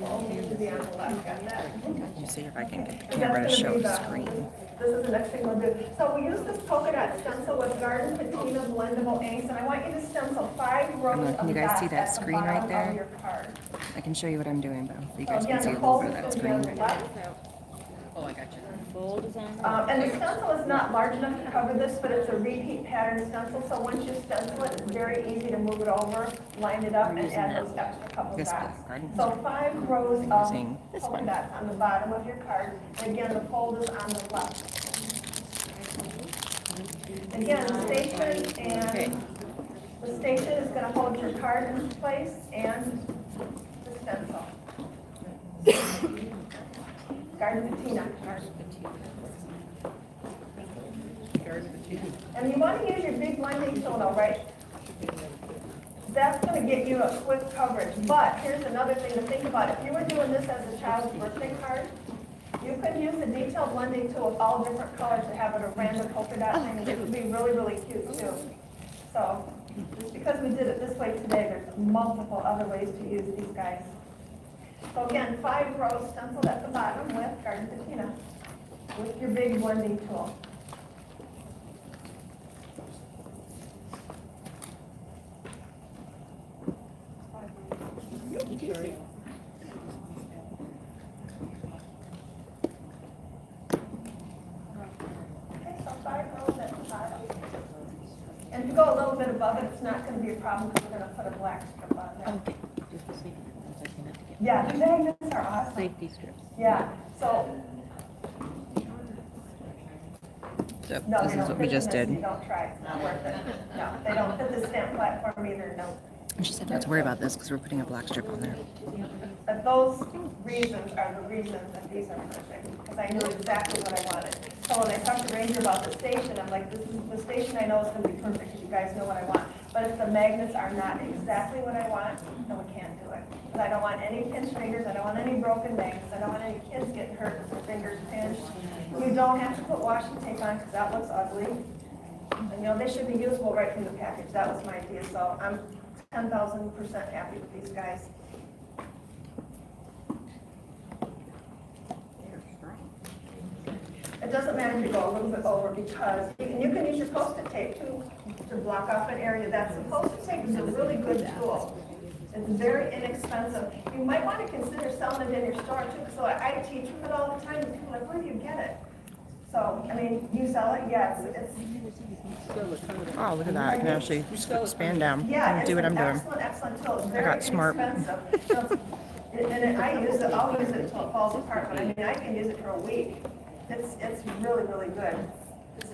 Fold needs to be on the left, got that? Let me see if I can get the And camera to that's show gonna be the screen. This is the next thing we'll do. So we use this polka dot stencil with Garden Patina blendable inks, and I want you to stencil 5 rows Can of you guys dots see that at the screen right bottom there? of your card. I can show you what I'm doing, but hopefully you So guys can again, see a the little fold bit of is that going to be screen. on the left. Oh, I got fold is on And the stencil is not large enough to cover this, but it's a repeat pattern stencil, so once you stencil it, it's very easy to move it over, line it up, and add those extra couple This dots. garden. So 5 rows Using of this polka one. dots on the bottom of your card. And again, the fold is on the left. Again, the station is going to hold your card in place and the stencil. Garden patina. And you want to use your big blending tool, right? That's going to get you a quick coverage. But here's another thing to think about. If you were doing this as a child's birthday card, you could use the detail blending tool of all different colors to have it a random polka dot thing. It would be really, really cute too. So just because we did it this way today, there's multiple other ways to use these guys. So again, 5 rows stenciled at the bottom with garden patina with your big blending tool. Okay, so 5 rows at the bottom. And if you go a little bit above it, it's not going to be a problem because we're going to put a black strip on there. Okay, just the safety ones I can have to get. Yeah, the magnets are awesome. Safety strips. Yeah, so. So No, this they is don't what we fit just in this, did. you don't try, it's not worth it. No, they don't fit the stamp platform either, no. And she said not to worry about this because we're putting a black strip on there. But those reasons are the reasons that these are perfect, because I knew exactly what I wanted. So when I talked to Ranger about the station, I'm like, this is the station I know is going to be perfect, because you guys know what I want. But if the magnets are not exactly what I want, then we can't do it. Because I don't want any pinched fingers, I don't want any broken magnets, I don't want any kids getting hurt with their fingers pinched. You don't have to put washi tape on, because that looks ugly. And you know, they should be usable right from the package. That was my idea, so I'm 10,000% happy with these guys. It doesn't matter if you go a little bit over, because you can use your Post-it tape too to block off an area. That's the Post-it tape is a really good tool. It's very inexpensive. You might want to consider selling it in your store too. So I teach with it all the time, and people are like, where do you get it? So, I mean, you sell it? Yes. Oh, look at that. I can actually expand down Yeah, and it's do what I'm an doing. excellent tool. It's very got smart. inexpensive. So, and I use it, I'll use it until it falls apart, but I mean, I can use it for a week. It's really, really good.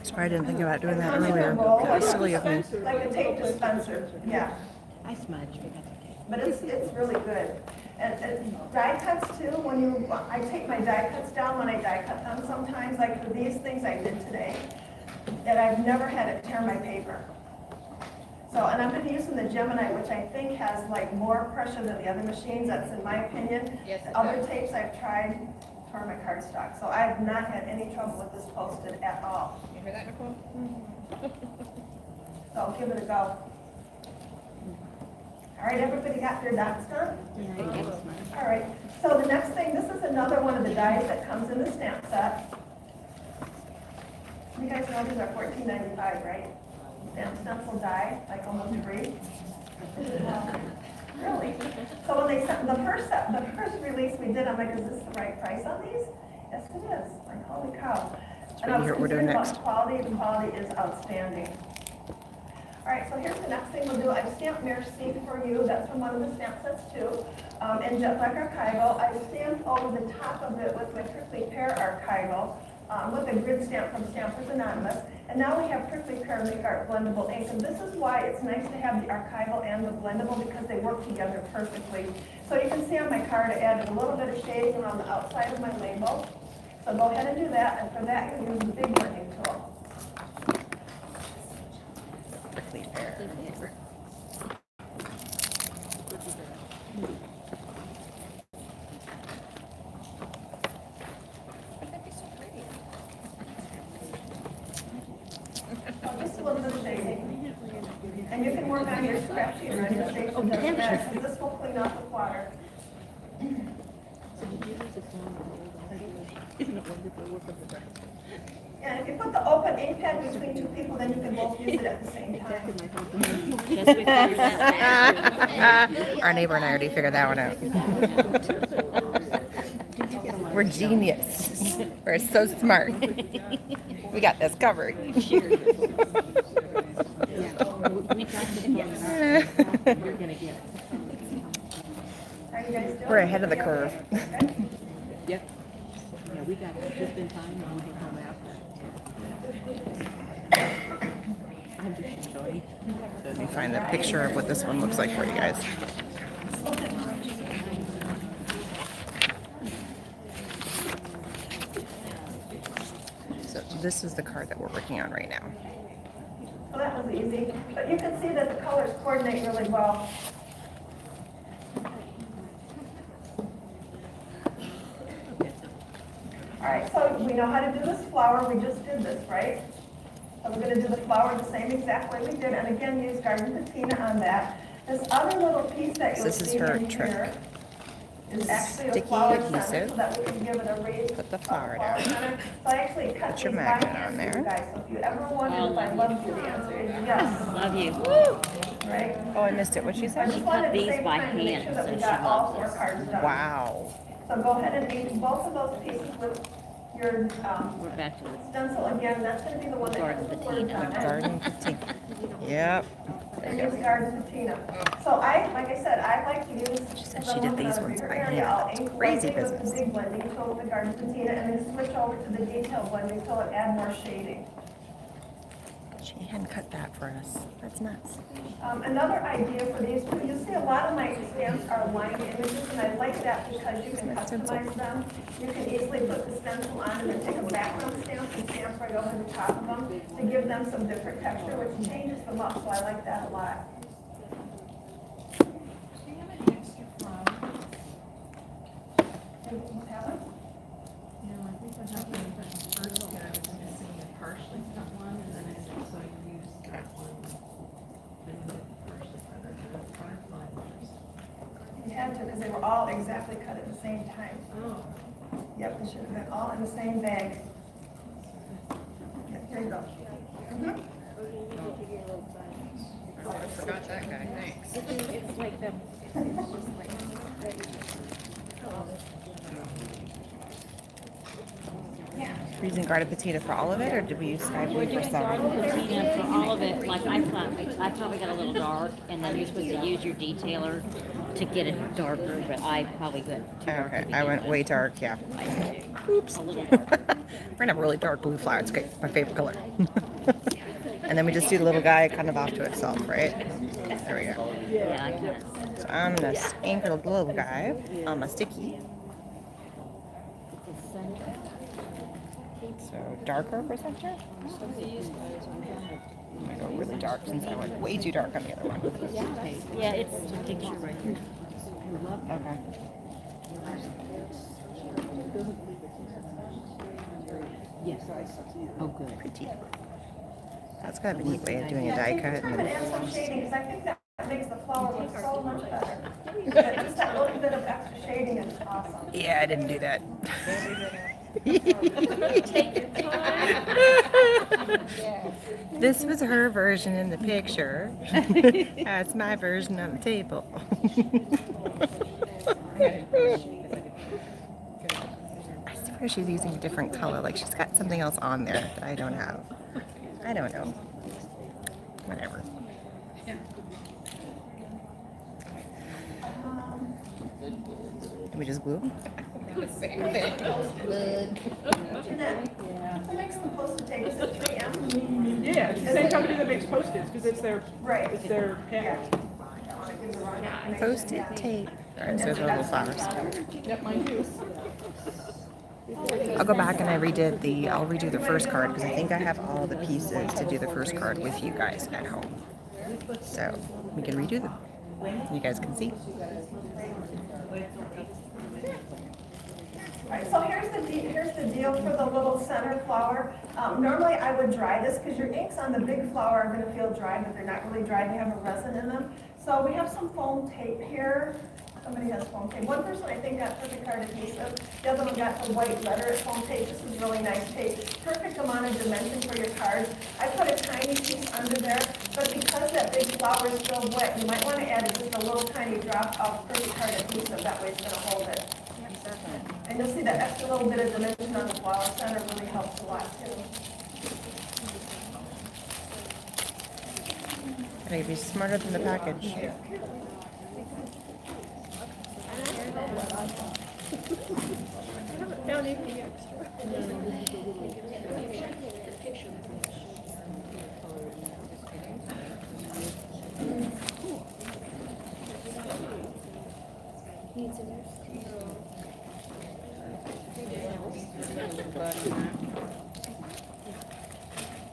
Sorry, I didn't think about doing that It comes in a earlier. roll, That was silly of me. like a tape dispenser, yeah. I smudged, but that's okay. But it's really good. And die cuts too, I take my die cuts down when I die cut them sometimes, like for these things I did today, that I've never had it tear my paper. So, and I've been using the Gemini, which I think has like more pressure than the other machines, that's in my opinion. Yes, it Other does. tapes I've tried tore my cardstock, so I have not had any trouble with this Post-it at all. You hear that, Nicole? So give it a go. All right, everybody got their dots done? Yeah, I guess mine. All right, so the next thing, this is another one of the dies that comes in the stamp set. You guys know these are $14.95, right? Stencil die, like almost free. Really? So when they sent the first release we did, I'm like, is this the right price on these? Yes, it is. Like, holy cow. And I was What we're doing concerned about next. quality. The quality is outstanding. All right, so here's the next thing we'll do. I've stamped Merci for you. That's from one of the stamp sets too. And Jet Black Archival, I stamped over the top of it with my Prickly Pear Archival with a grid stamp from Stampers Anonymous. And now we have Prickly Pear Make Art Blendable Ink. And this is why it's nice to have the archival and the blendable, because they work together perfectly. So you can see on my card I added a little bit of shading around the outside of my label. So go ahead and do that. And for that, you use the big blending tool. Prickly pear. Just a little bit of shading. And you can work on your scrap sheet or on your station. Doesn't matter, 'cause this will clean up with water. And if you put the open ink pad between two people, then you can both use it at the same time. Yes, we figured that out. Our neighbor and I already figured that one out. We're genius. We're so smart. We got this covered. How you guys doing? We're ahead of the curve. Yep. Yeah, we got just in time and we can come after. I'm just enjoying. Let me find a picture of what this one looks like for you guys. So this is the card that we're working on right now. Well, that was easy, but you can see that the colors coordinate really well. All right, so we know how to do this flower. We just did this, right? So we're going to do the flower the same exact way we did, and again, use garden patina on that. This other little piece that you'll This is see her in trick. here is actually a Sticky flower adhesive. center, so that we can give it a raised Put the flower down. center. So I actually cut Put your these by magnet hand on for there. you guys. So if you ever wondered if I loved you, the answer is yes. Love you. Right? Oh, I missed it. What'd she I say? just She wanted cut at the these same by time to make hand, sure that so we she got all loves four this. cards done. Wow. So go ahead and ink both of those pieces with your We're back to the stencil again. That's going to be the one that Garden has the words patina. on it. Garden patina. Yep. And use garden patina. So like I said, I like to use. She said she did these ones by hand. It's crazy With business. the big blending tool with the garden patina, and then switch over to the detail blending tool and add more shading. She hadn't cut that for us. That's nuts. Another idea for these, you see a lot of my stamps are line images, and I like that because you can customize them. You can easily put the stencil on and then take a background stamp and stamp right over the top of them to give them some different texture, which changes them up, so I like that a lot. You had to, because they were all exactly cut at the same time. Yep, they should have been all in the same bag. Yep, here you go. I forgot that guy, thanks. It's like the, it's just like, We're using garden patina for all of it, or did we use sky blue for some? patina for all of it. Like I probably got a little dark, and then you're supposed to use your detailer to get it darker. But I probably got too dark. Okay, I went way dark, yeah. Oops. A little dark. We're gonna have a really dark blue flower. It's great. My favorite color. And then we just do the little guy kind of off to itself, right? There we go. Yeah, I kind of. So I'm gonna anchor the little guy on my sticky. So darker for center. I'm gonna go really dark since I went way too dark on the other one. Yeah, it's a picture right here. Okay. Yes. Oh, good. Pretty. That's kind of a neat way of doing a die cut. I'm And going to add some shading, because I think that makes the flower look so much better. Just that little bit of extra shading is awesome. yeah, I didn't do that. This was her version in the picture. That's my version on the table. I swear she's using a different color. Like she's got something else on there that I don't have. I don't know. Whatever. Did we just glue? Who makes the post-it tape? Is it 3M? Yeah, it's the same company that makes Post-its, because it's their, Right. it's their package. Post-it tape. Alright, so those are little flowers. Yep, mine too. I'll go back and I'll redo the first card because I think I have all the pieces to do the first card with you guys at home. So we can redo them. You guys can see. Right, so here's the deal for the little center flower. Normally I would dry this because your inks on the big flower are going to feel dry, but they're not really dry. They have a resin in them. So we have some foam tape here. Somebody has foam tape. One person I think got perfect card adhesive. The other one got the white letter foam tape. This is really nice tape. Perfect amount of dimension for your cards. I put a tiny piece under there, but because that big flower is still wet, you might want to add just a little tiny drop of perfect card adhesive. That way it's going to hold it. And you'll see that extra little bit of dimension on the flower center really helps a lot too. Gotta be smarter than the package.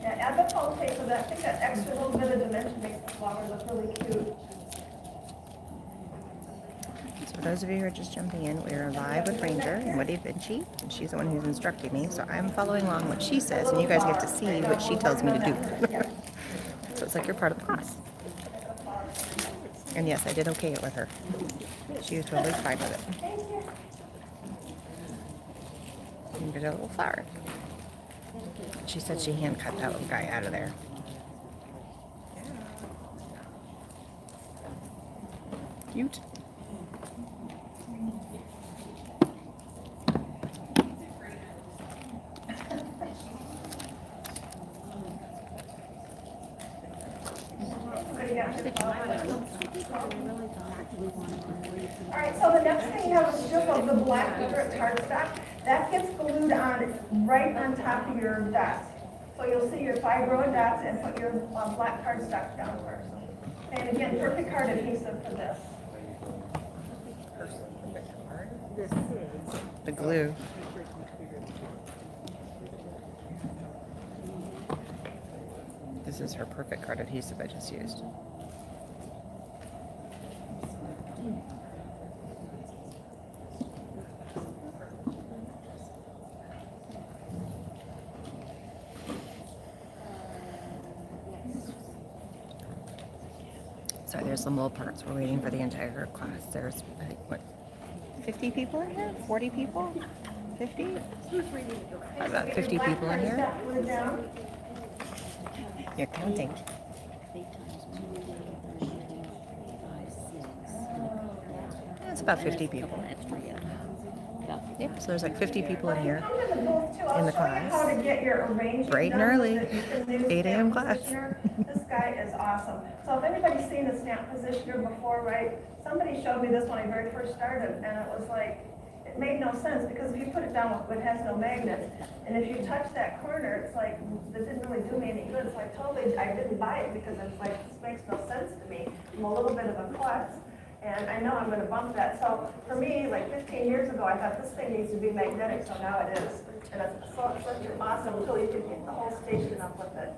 Yeah, add the pole tape so that I think that extra little bit of dimension makes the flower look really cute. So for those of you who are just jumping in, we are live with Ranger and Wendy Vecchi, and she's the one who's instructing me, so I'm following along what she says, and you guys get to see what she tells me to do. So it's like you're part of the class. And yes, I did okay it with her. She was totally fine with it. And did a little flower. She said she hand cut that little guy out of there. Cute. All right, so the next thing you have is strip of the black strip cardstock. That gets glued on right on top of your dots. So you'll see your 5 row of dots and put your black cardstock down first. And again, perfect card adhesive for this. The glue. This is her perfect card adhesive I just used. Sorry, there's some little parts. We're waiting for the entire class. There's, I think, what, 50 people in here? 40 people? 50? About 50 people in here. You're counting. That's about 50 people. Yep, so there's like 50 people in here in the class. Bright and early, 8 a.m. class. This guy is awesome. So if anybody's seen a stamp positioner before, right? Somebody showed me this when I very first started, and it was like, it made no sense because if you put it down, it has no magnets. And if you touch that corner, it's like, that didn't really do me any good. So I didn't buy it because I was like, this makes no sense to me. I'm a little bit of a klutz. And I know I'm going to bump that. So for me, like 15 years ago, I thought this thing needs to be magnetic, so now it is. And it's such awesome until you can get the whole station up with it.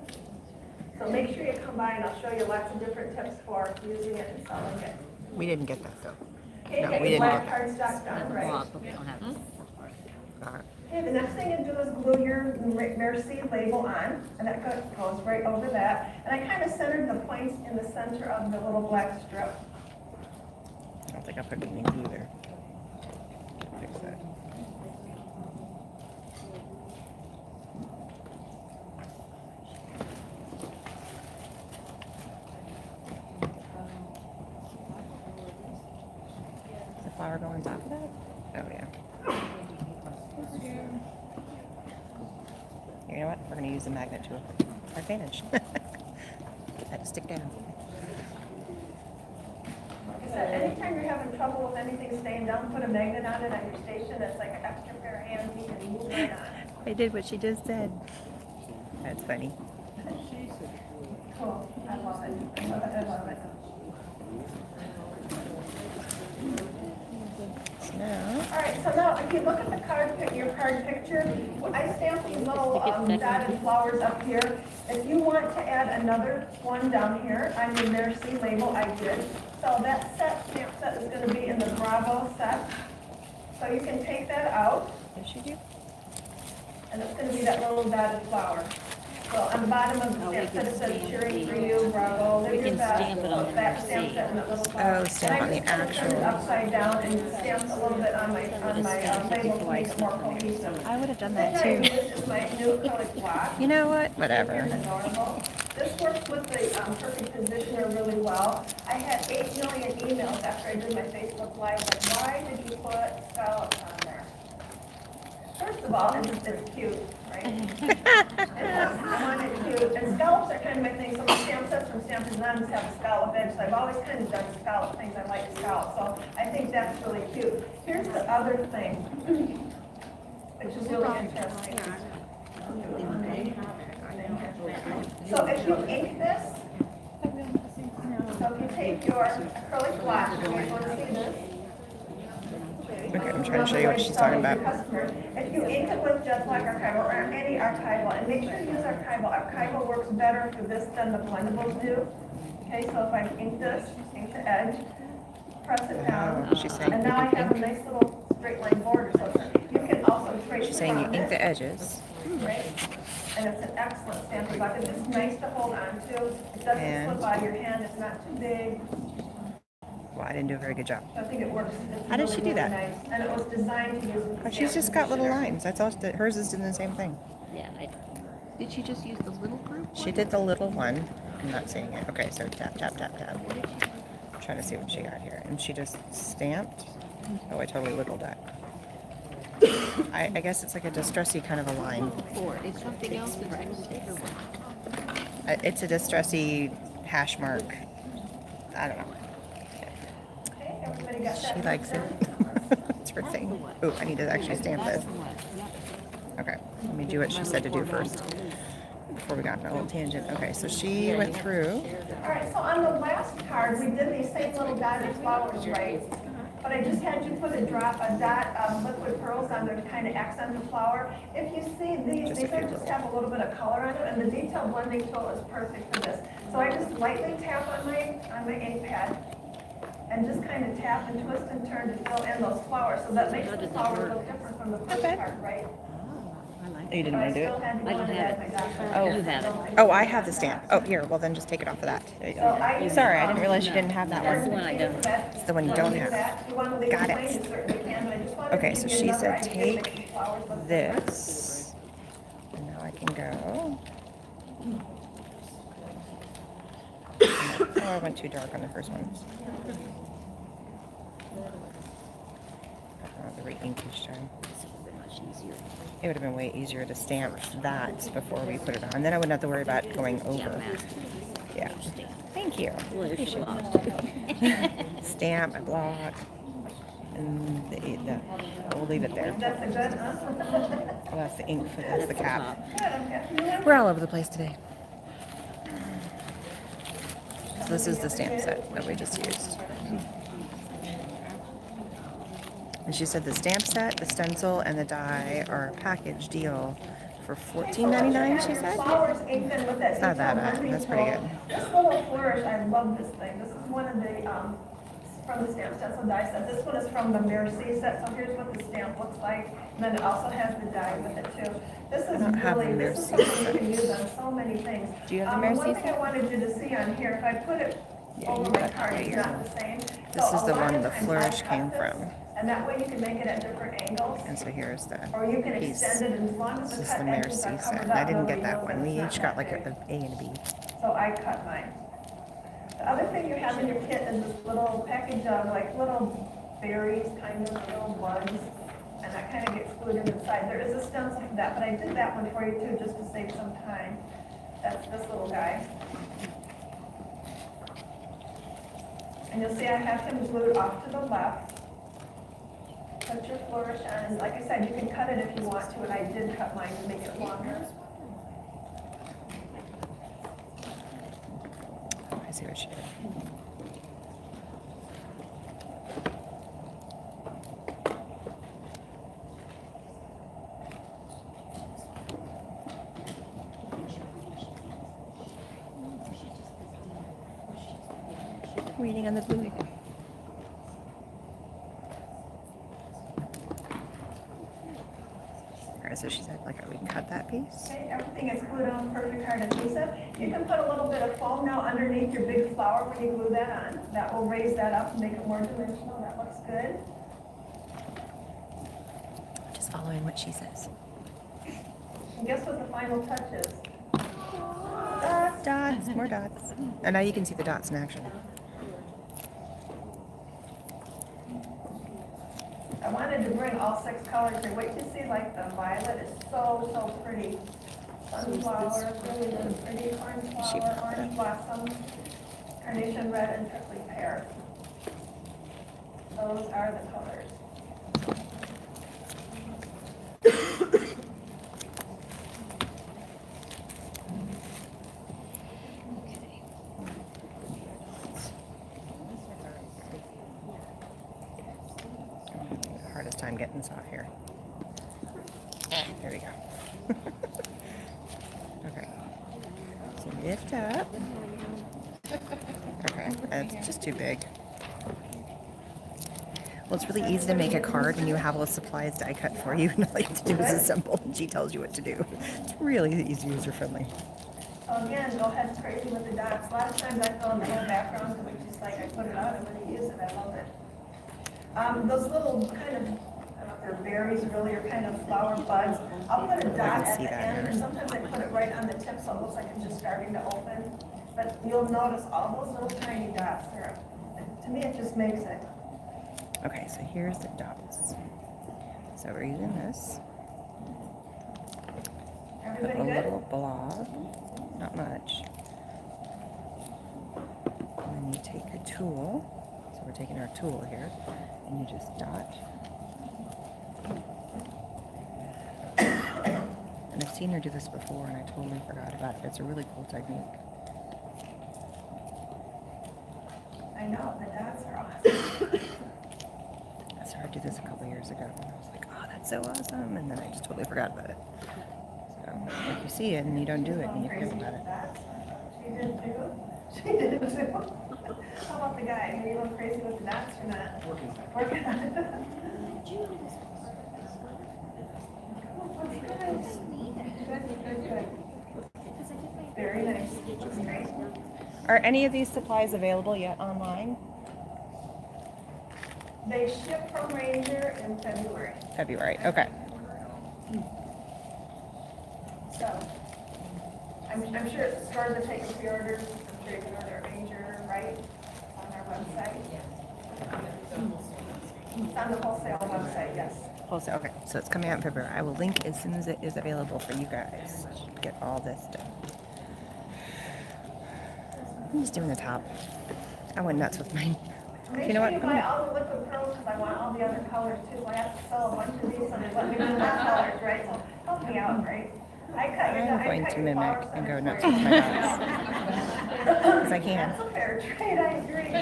So make sure you come by and I'll show you lots of different tips for using it and selling it. We didn't get that though. Okay, No, get we your didn't black get cardstock done, right? that. Okay, the next thing to do is glue your Merci label on, and that goes right over that. And I kind of centered the points in the center of the little black strip. I don't think I put any glue there. Fix that. Is the flower go on top of that? Oh yeah. You know what? We're going to use the magnet to our advantage. Get that to stick down. Anytime you're having trouble with anything staying down, put a magnet on it at your station. It's like an extra pair of hands you can move right on. I did what she just said. That's funny. Cool. I love it. I love it. I love it. So now, All right, so now if you look at your card picture, I stamped these little dotted flowers up here. If you want to add another one down here on your Merci label, I did. So that stamp set is going to be in the Bravo set. So you can take that out. yes, you do. And it's going to be that little dotted flower. So on the bottom of the stamp set, it says cheering for you, bravo, live your best. stamp it on That stamp set in that little flower. Oh, stamp on the And I just turned it actual. upside down and stamped a little bit on my label to make it more cohesive. I would have done Then that I too. this is my new acrylic block. You know what? Whatever. It's adorable. This works with the perfect positioner really well. I had 8 million emails after I did my Facebook Live, like, why did you put scallops on there? First of all, it's cute, right? I want it cute. And scallops are kind of my thing. So the stamp sets from Stamp Designs have a scallop edge. So I've always kind of done scallop things. I like scallops. So I think that's really cute. Here's the other thing, which is really interesting. So if you ink this, so if you take your acrylic black, you want to see this? Okay, I'm trying to show you what she's talking about. If you ink it with just like archival or any archival, and make sure you use archival. Archival works better for this than the blendables do. Okay, so if I ink this, ink the edge, press it down, She's saying and you now I can have a ink. nice little straight line border. So you can also trace. She's saying you around ink it. the edges. Right? And it's an excellent stamping bucket. It's nice to hold on to. It doesn't And- slip out of your hand. It's not too big. Well, I didn't do a very good job. I think it works. It's How did she really, do really that? nice. And it was designed to use with Oh, she's just got little lines. That's all. Hers is doing the same thing. Yeah, Did she just use the little group? She did the little one. I'm not seeing it. Okay, so tap, tap, tap, tap. I'm trying to see what she got here. And she just stamped. Oh, I totally wiggled that. I guess it's like a distressy kind of a line. Or it's something else that's going to take her one. It's a distressy hash mark. I don't know. Okay, everybody got that? She likes it. It's her thing. Oh, I need to actually stamp this. Okay, let me do what she said to do first before we got on a little tangent. Okay, so she went through. All right, so on the last card, we did these same little dotted flowers, right? But I just had you put a dot of liquid pearls on there to kind of accent the flower. If you see these just have a little bit of color on them, and the detail blending tool is perfect for this. So I just lightly tap on my ink pad and just kind of tap and twist and turn to fill in those flowers. So that makes the flower look different from the first card, right? I like You didn't But I want to do still it? had I don't one have that it. I got from- Oh. You have it. Oh, I have the stamp. Oh, here. Well, then just take it off of that. Sorry, I didn't realize you didn't have that That's the one. one I don't. It's the one you don't have. Got it. Okay, so she said take this. And now I can go. Oh, I went too dark on the first one. I don't have to re-ink each time. It would have been way easier to stamp that before we put it on. Then I wouldn't have to worry about going over. Yeah. Thank you. Appreciate it. Stamp, I block, and we'll leave it there. That's a good, huh? Well, that's the ink for that's the cap. Good, okay. We're all over the place today. So this is the stamp set that we just used. And she said the stamp set, the stencil, and the die are a package deal for $14.99, she said? Flowers inked in with that. It's not that bad. That's pretty good. This little flourish, I love this thing. This is one of the, from the stamp stencil die set. This one is from the Merci set, so here's what the stamp looks like. And then it also has the die with it too. This is don't have the really, this is Merci something you can use on so many things. Do you have the Merci One thing I set? wanted you to see on here, if I put it over my card, it's not the same. This So is a the lot one of the times flourish I cut came this, from. And that way you can make it at different angles. And so here's the Or you can piece. extend it as long as This the is cut the edges Merci are covered set. up. I didn't nobody get that knows one. that We it's not each got that like big. an A and a B. So I cut mine. The other thing you have in your kit is this little package of like little berries, kind of little buds, and that kind of gets glued in inside. There is a stencil for that, but I did that one for you too, just to save some time. That's this little guy. And you'll see I have him glued off to the left. Put your flourish on, and like I said, you can cut it if you want to, and I did cut mine to make it longer. I see what she did. Reading on the blue. Alright, so she said, like, we cut that piece. Okay, everything is glued on perfect hard adhesive. You can put a little bit of foam now underneath your big flower when you glue that on. That will raise that up and make it more dimensional. That looks good. Just following what she says. And guess what the final touch is? Dots, dots, more dots. And now you can see the dots in action. I wanted to bring all 6 colors here. Wait to see, like the violet is so, so pretty. Sunflower, really, really pretty. Orange flower, orange blossom, carnation red, and prickly pear. Those are the colors. Hardest time getting this off here. There we go. Okay. So lift up. Okay, it's just too big. Well, it's really easy to make a card when you have all the supplies die cut for you, and all you have to do is assemble, and she tells you what to do. It's really easy, user-friendly. So again, go ahead crazy with the dots. A lot of times I fill in the whole background, which is like I put it out and when you use it, I love it. Those little kind of, I don't know if they're berries really, or kind of flower buds. I'll put a dot at see the that end, here. and sometimes I put it right on the tip, so it looks like it's just starting to open. But you'll notice all those little tiny dots there. To me, it just makes it. Okay, so here's the dots. So we're using this. Put Everybody a good? little blob, not much. And then you take your tool. So we're taking our tool here, and you just dot. And I've seen her do this before, and I totally forgot about it. It's a really cool technique. I know, the dots are awesome. I saw her do this a couple years ago, and I was like, oh, that's so awesome. And then I just totally forgot about it. So, like you see it, and you don't do it, and you forget about it. She did too. She did too. How about the guy? Are you going crazy with the dots or not? Working on it. Good. Very nice. Looks great. Are any of these supplies available yet online? They ship from Ranger in February. February, okay. So, I'm sure stores are taking pre-orders. I'm sure you can order at Ranger, right? On our website. It's on the wholesale website, yes. Wholesale, okay. So it's coming out in February. I will link as soon as it is available for you guys. Get all this done. I'm just doing the top. I went nuts with mine. Make You know sure what? you buy all the liquid pearls because I want all the other colors too. So I have to sell a bunch of these so they let me do more colors, right? So help me out, right? I'm going to mimic and go nuts with my dots. Because I can. That's a fair trade, I agree.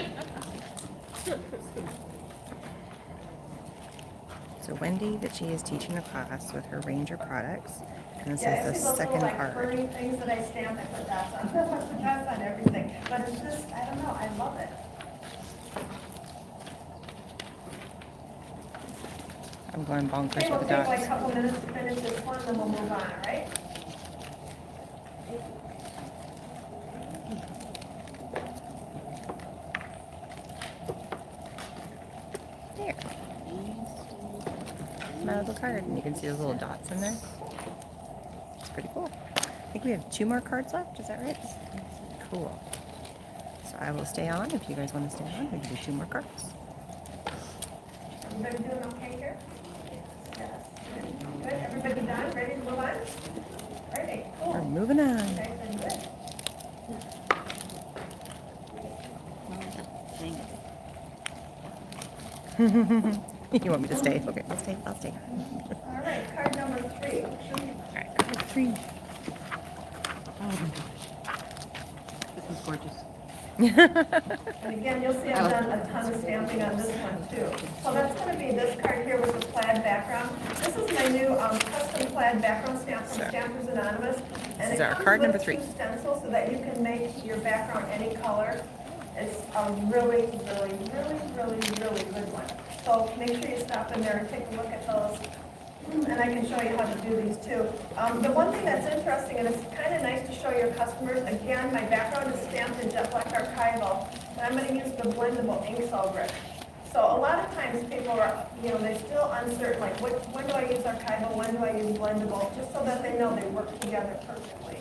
So Wendy Vecchi is teaching a class with her Ranger products. And this Yeah, is see the those little second like card. furry things that I stamp, I put dots on. I put dots on everything. But it's just, I don't know, I love it. I'm going bonkers Okay, with we'll the take like a dots. couple minutes to finish this one, then we'll move on, all right? There. My little card. And you can see those little dots in there. It's pretty cool. I think we have 2 more cards left. Is that right? Cool. So I will stay on. If you guys want to stay on, we can do 2 more cards. Everybody doing okay here? Yes. Good, everybody done? Ready to move on? Ready, cool. We're moving on. You guys are good. You want me to stay? Okay, I'll stay. I'll stay. All right, card number 3. All right, card 3. Oh my gosh. This is gorgeous. And again, you'll see I've done a ton of stamping on this one too. So that's going to be this card here with the plaid background. This is my new custom plaid background stamp from So, Stampers Anonymous. And this is it our comes card with number 3. 2 stencils so that you can make your background any color. It's a really, really, really, really, really good one. So make sure you stop in there and take a look at those. And I can show you how to do these too. The one thing that's interesting, and it's kind of nice to show your customers, again, my background is stamped in Jet Black Archival, and I'm going to use the blendable ink cell grid. So a lot of times people are, they're still uncertain, like when do I use archival, when do I use blendable, just so that they know they work together perfectly.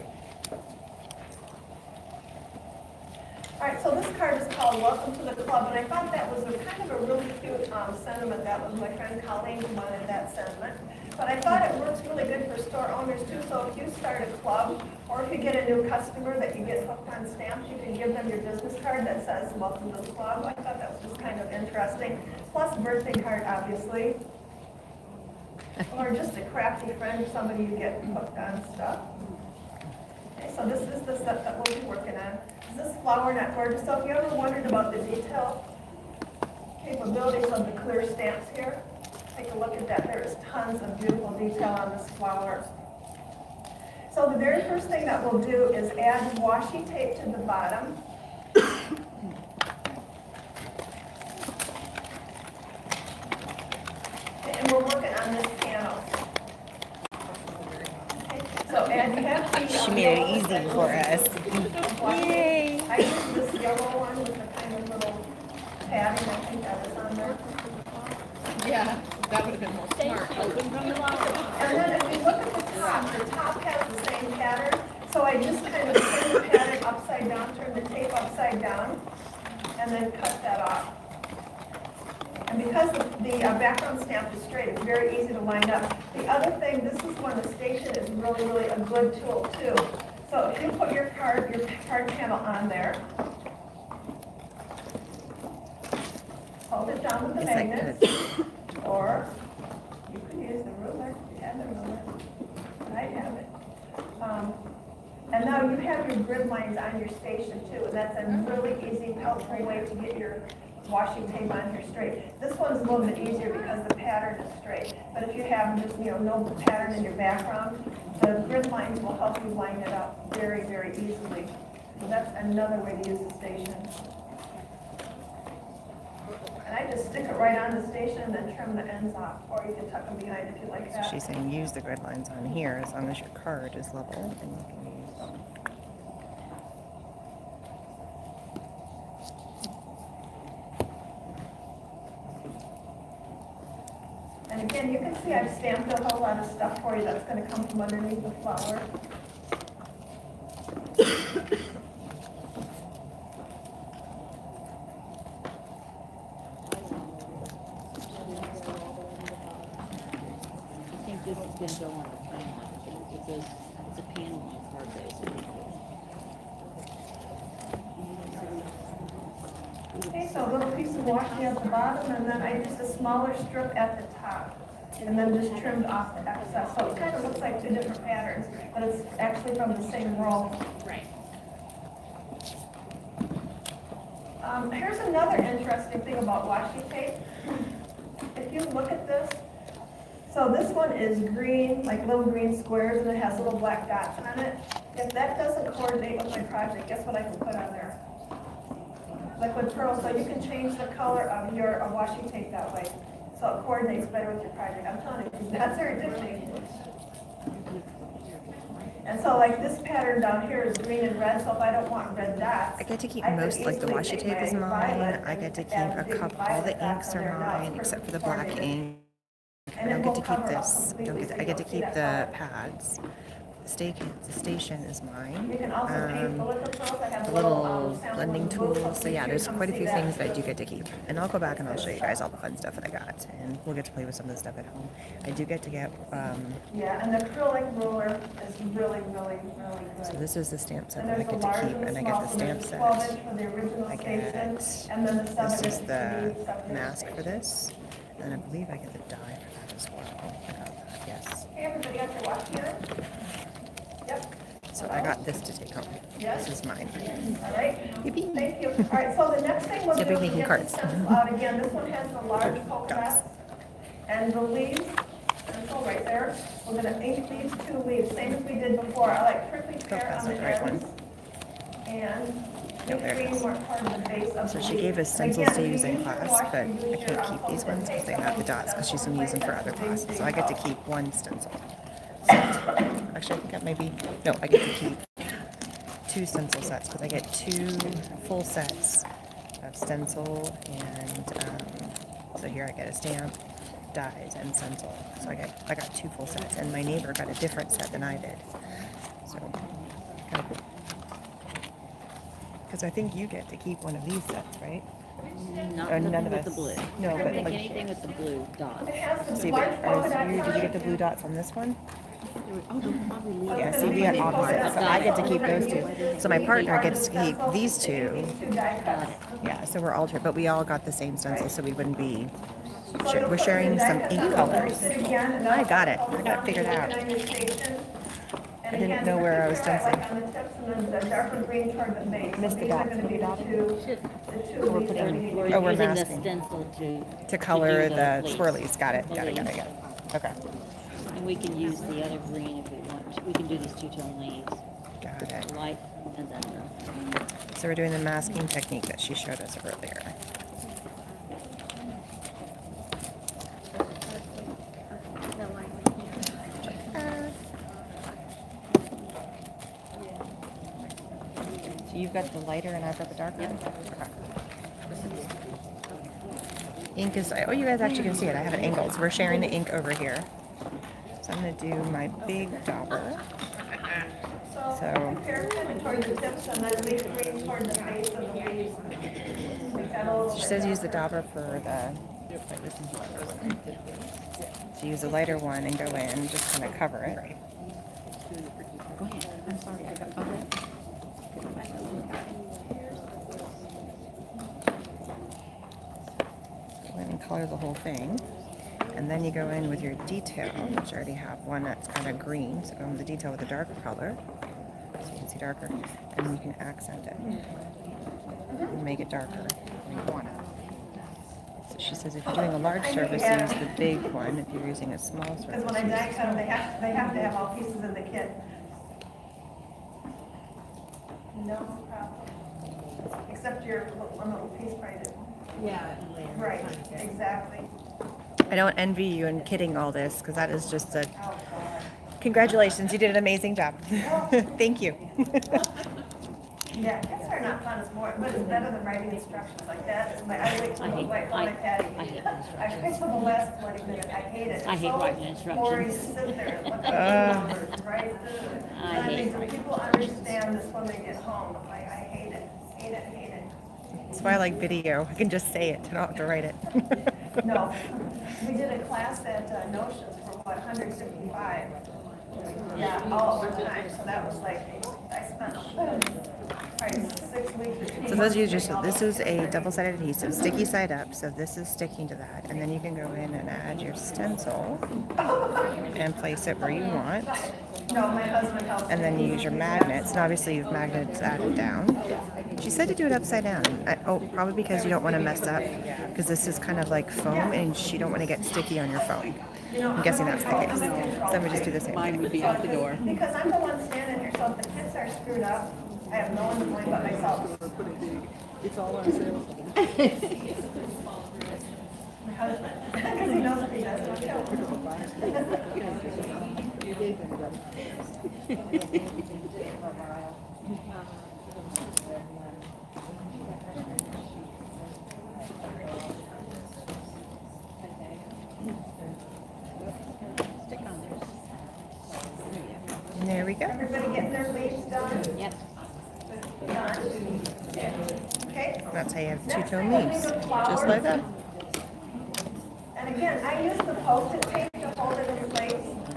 All right, so this card is called Welcome to the Club, and I thought that was a kind of a really cute sentiment. That was my friend Colleen who wanted that sentiment. But I thought it works really good for store owners too, so if you start a club, or if you get a new customer that you get hooked on stamps, you can give them your business card that says Welcome to the Club. I thought that was just kind of interesting. Plus a birthday card, obviously. Or just a crafty friend, somebody you get hooked on stuff. Okay, so this is the stuff that we'll be working on. Is this flower not gorgeous? So if you ever wondered about the detail capabilities of the clear stamps here, take a look at that. There is tons of beautiful detail on this flower. So the very first thing that we'll do is add washi tape to the bottom. And we're working on this panel. Okay, so and you have the, She made it easy for us. Yay! I used this yellow one with the kind of little padding. I think that was on there. Yeah, that would have been more smart. Open from the bottom. And then if you look at the top has the same pattern. So I just kind of turn the pattern upside down, turn the tape upside down, and then cut that off. And because the background stamp is straight, it's very easy to line up. The other thing, this is when the station is really, really a good tool too. So if you put your card panel on there, hold it down with the Yes, I magnet, could. or you could use the ruler. You have the ruler. I have it. And now you have your grid lines on your station too, and that's a really easy, helpful way to get your washi tape on here straight. This one's a little bit easier because the pattern is straight. But if you have just, no pattern in your background, the grid lines will help you line it up very, very easily. So that's another way to use the station. And I just stick it right on the station and then trim the ends off, or you can tuck them behind if you like that. She's saying use the grid lines on here as long as your card is level, and you can use. And again, you can see I've stamped a whole lot of stuff for you that's going to come from underneath the flower. I think this is gonna go on the plan. It's a paneling card basically. Okay, so a little piece of washi at the bottom, and then I used a smaller strip at the top, and then just trimmed off the excess. So it kind of looks like two different patterns, but it's actually from the same roll. Right. Here's another interesting thing about washi tape. If you look at this, so this one is green, like little green squares, and it has little black dots on it. If that doesn't coordinate with my project, guess what I can put on there? Liquid pearl, so you can change the color of your washi tape that way. So it coordinates better with your project. I'm telling you, that's serendipity. And so like this pattern down here is green and red, so if I don't want red dots. I get to keep I could most, like the easily washi take tape is my mine. violet I get to keep and a do cup, all violet the dots inks on are there now. mine It's except for the perfectly black coordinated. ink. I And don't it get will to keep cover up this. completely, so I you get to don't see keep that the color. pads. The station is mine. You can also paint the liquid pearls. I have The a little little sample blending of the book, tools. So yeah, there's come quite a see few that things that I too. do get to keep. And I'll go back and I'll show you guys all the fun stuff that I got. And we'll get to play with some of the stuff at home. I do get to get, Yeah, and the acrylic ruler is really, really, really good. so this is the stamp set And that I there's a get to large keep. and And I small, get the so stamp there's a set. 12 inch for the original I station, get, and then the 7 this inch is for the 7 mask station. for this. And I believe I get the die for that as well. I got that, yes. Hey, everybody got your watch here? Yep. So I got this to take home. Yes. This is mine. All right. Yippee. Thank you. All right, so the next thing we'll So do we're is making get cards. the stencil out again. This one has the large polka Dots. dots and the leaves. Stencil right there. We're gonna ink these 2 leaves, same as we did before. I like prickly pear that's on the not the right ends. And No, leaf there it green is. were part of the base of the So she leaf. gave us And stencils to again, use if you in use your class, wash, but you I use your, can't keep these post-it ones because they tape, have the the dots because she's stencil gonna use them for place, other that's a big, classes. big So I get to help. keep one stencil set. Actually, I think that maybe, no, I get to keep 2 stencil sets because I get 2 full sets of stencil and so here I get a stamp, dies, and stencil. So I got 2 full sets, and my neighbor got a different set than I did. So kind of cool. Because I think you get to keep one of these sets, right? Not Or the none one of with the us. blue. No, but Pick like, anything with the blue dots. It has the see, large but polka dots did you on get it. the blue dots on this one? Oh, they'll probably leave. Yeah, It's see, gonna we be got polka opposite, dots. so I get to keep We're gonna those two. use So my the partner art gets to keep stencils, these two. these two die Got cuts. it. Yeah, so we're alternate, but we all got the same stencil, so we wouldn't be. So you'll We're put sharing the die some cuts ink on the colors. first again, and I then got it. color I got it down figured to out. working on your station. And I didn't again, know where I was particularly I like stenciling. on the tips and then the darker green toward the base. Missed So the these are dots. gonna be Did the you two we're leaves that putting- we We're need. Oh, we're using the masking. stencil To color do the leaves. swirlies. Got it. The Got it. Got it. leaves. Got it. Okay. And we can use the other green if we want. We can do these two-tone leaves. Got it. Light and then the. So we're doing the masking technique that she showed us earlier. So you've got the lighter and I've got the darker? Okay. Ink is, oh, you guys actually can see it. I have it angled. So we're sharing the ink over here. So I'm going to do my big dauber. So Compare it toward the tips and then leaf green toward the base of the leaves. Make that a little she bit says use the dauber for the, so use the lighter one and go in, just kind of cover it. Go ahead. I'm sorry. I got, okay. Go in and color the whole thing. And then you go in with your detail, which I already have one that's kind of green. So go in with the detail with a darker color. So you can see darker. And you can accent it. And make it darker when you want it. So she says if you're doing a large surface, use the big one. If you're using a small because surface, when I use die cut them, they have to have all pieces in the kit. No problem. Except your one little piece right in. Yeah. Right, exactly. I don't envy you in kidding all this because that is just a congratulations. You did an amazing job. Thank you. Yeah, kits are not fun, it's more, but it's better than writing instructions like that. I wait till the white on my pad. I hate I wait till the last 20 minutes, I hate it. I hate It's so writing instructions. boring to sit there and look at the numbers, right? I And hate think people understand this when they get home, but like, I hate it, hate it, hate it. That's why I like video. I can just say it. I don't have to write it. No, we did a class at Notions for what, 165? Yeah, all the time, so that was like, I spent probably 6 weeks. So those use just, this is a double-sided adhesive, sticky side up, so this is sticking to that. And then you can go in and add your stencil and place it where you want. No, my husband helped. And then you use your magnets, and obviously you've magnets added down. She said to do it upside down. Oh, probably because you don't want to mess up, because this is kind of like foam, and you don't want to get sticky on your phone. I'm guessing that's the case. So I'm gonna just do the same Mine thing. would be out the door. Because I'm the one standing here, so if the kids are screwed up, I have no one to blame but myself. It's all on sale. My husband, because he knows if he does, he'll kill me. And there we go. Everybody getting their leaves done? Yep. Done. Okay? That's how you have two-tone leaves, just like that. And again, I use the Post-it tape to hold it in place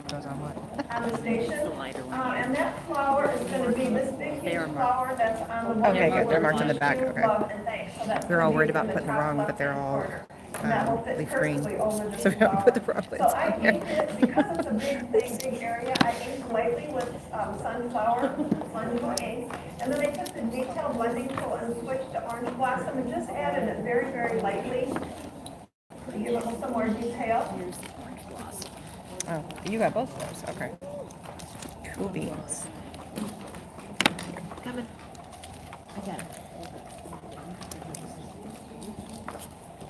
Goes on what? on the station. The lighter one. And that flower is gonna be this big They are huge marked. flower that's on the one. Okay, good. They're where marked on the back, to okay. love and thanks. So that's We were all gonna be worried in about the putting the top wrong, but they're left-hand all corner. And that will fit leaf green. perfectly over this So we don't put the flower. wrong ones So I on there. inked it, because it's a big area, I inked lightly with sunflower ink. And then I took the detail blending tool and switched to orange blossom and just added it very, very lightly to give it some more detail. Oh, you got both of those. Okay. Cool beans. Coming. I got it.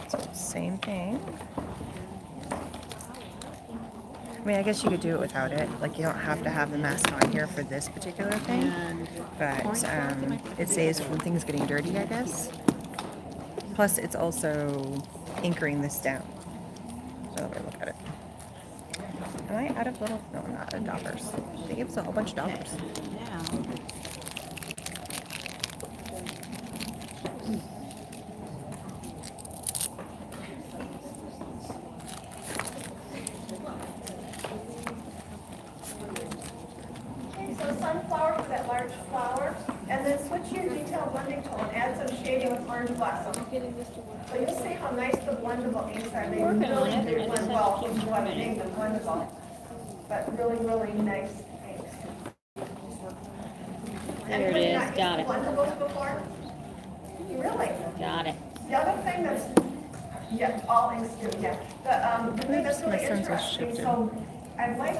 So same thing. I mean, I guess you could do it without it. Like, you don't have to have the mask on here for this particular thing. But it saves from things getting dirty, I guess. Plus, it's also anchoring this down. So let me look at it. Am I out of little? No, I'm not out of dollars. They gave us a whole bunch of dollars. Now, Okay, so sunflower for that large flower, and then switch your detail blending tool and add some shading with orange blossom. So you'll see how nice the blendable inks are. They really do blend well, which is why they named them blendable. But really, really nice inks. There it is, got it. Blendables before? Really? Got it. The other thing that's, yeah, all inks do, yeah. The thing that's Oops, my really sensors interesting, shifted. so I like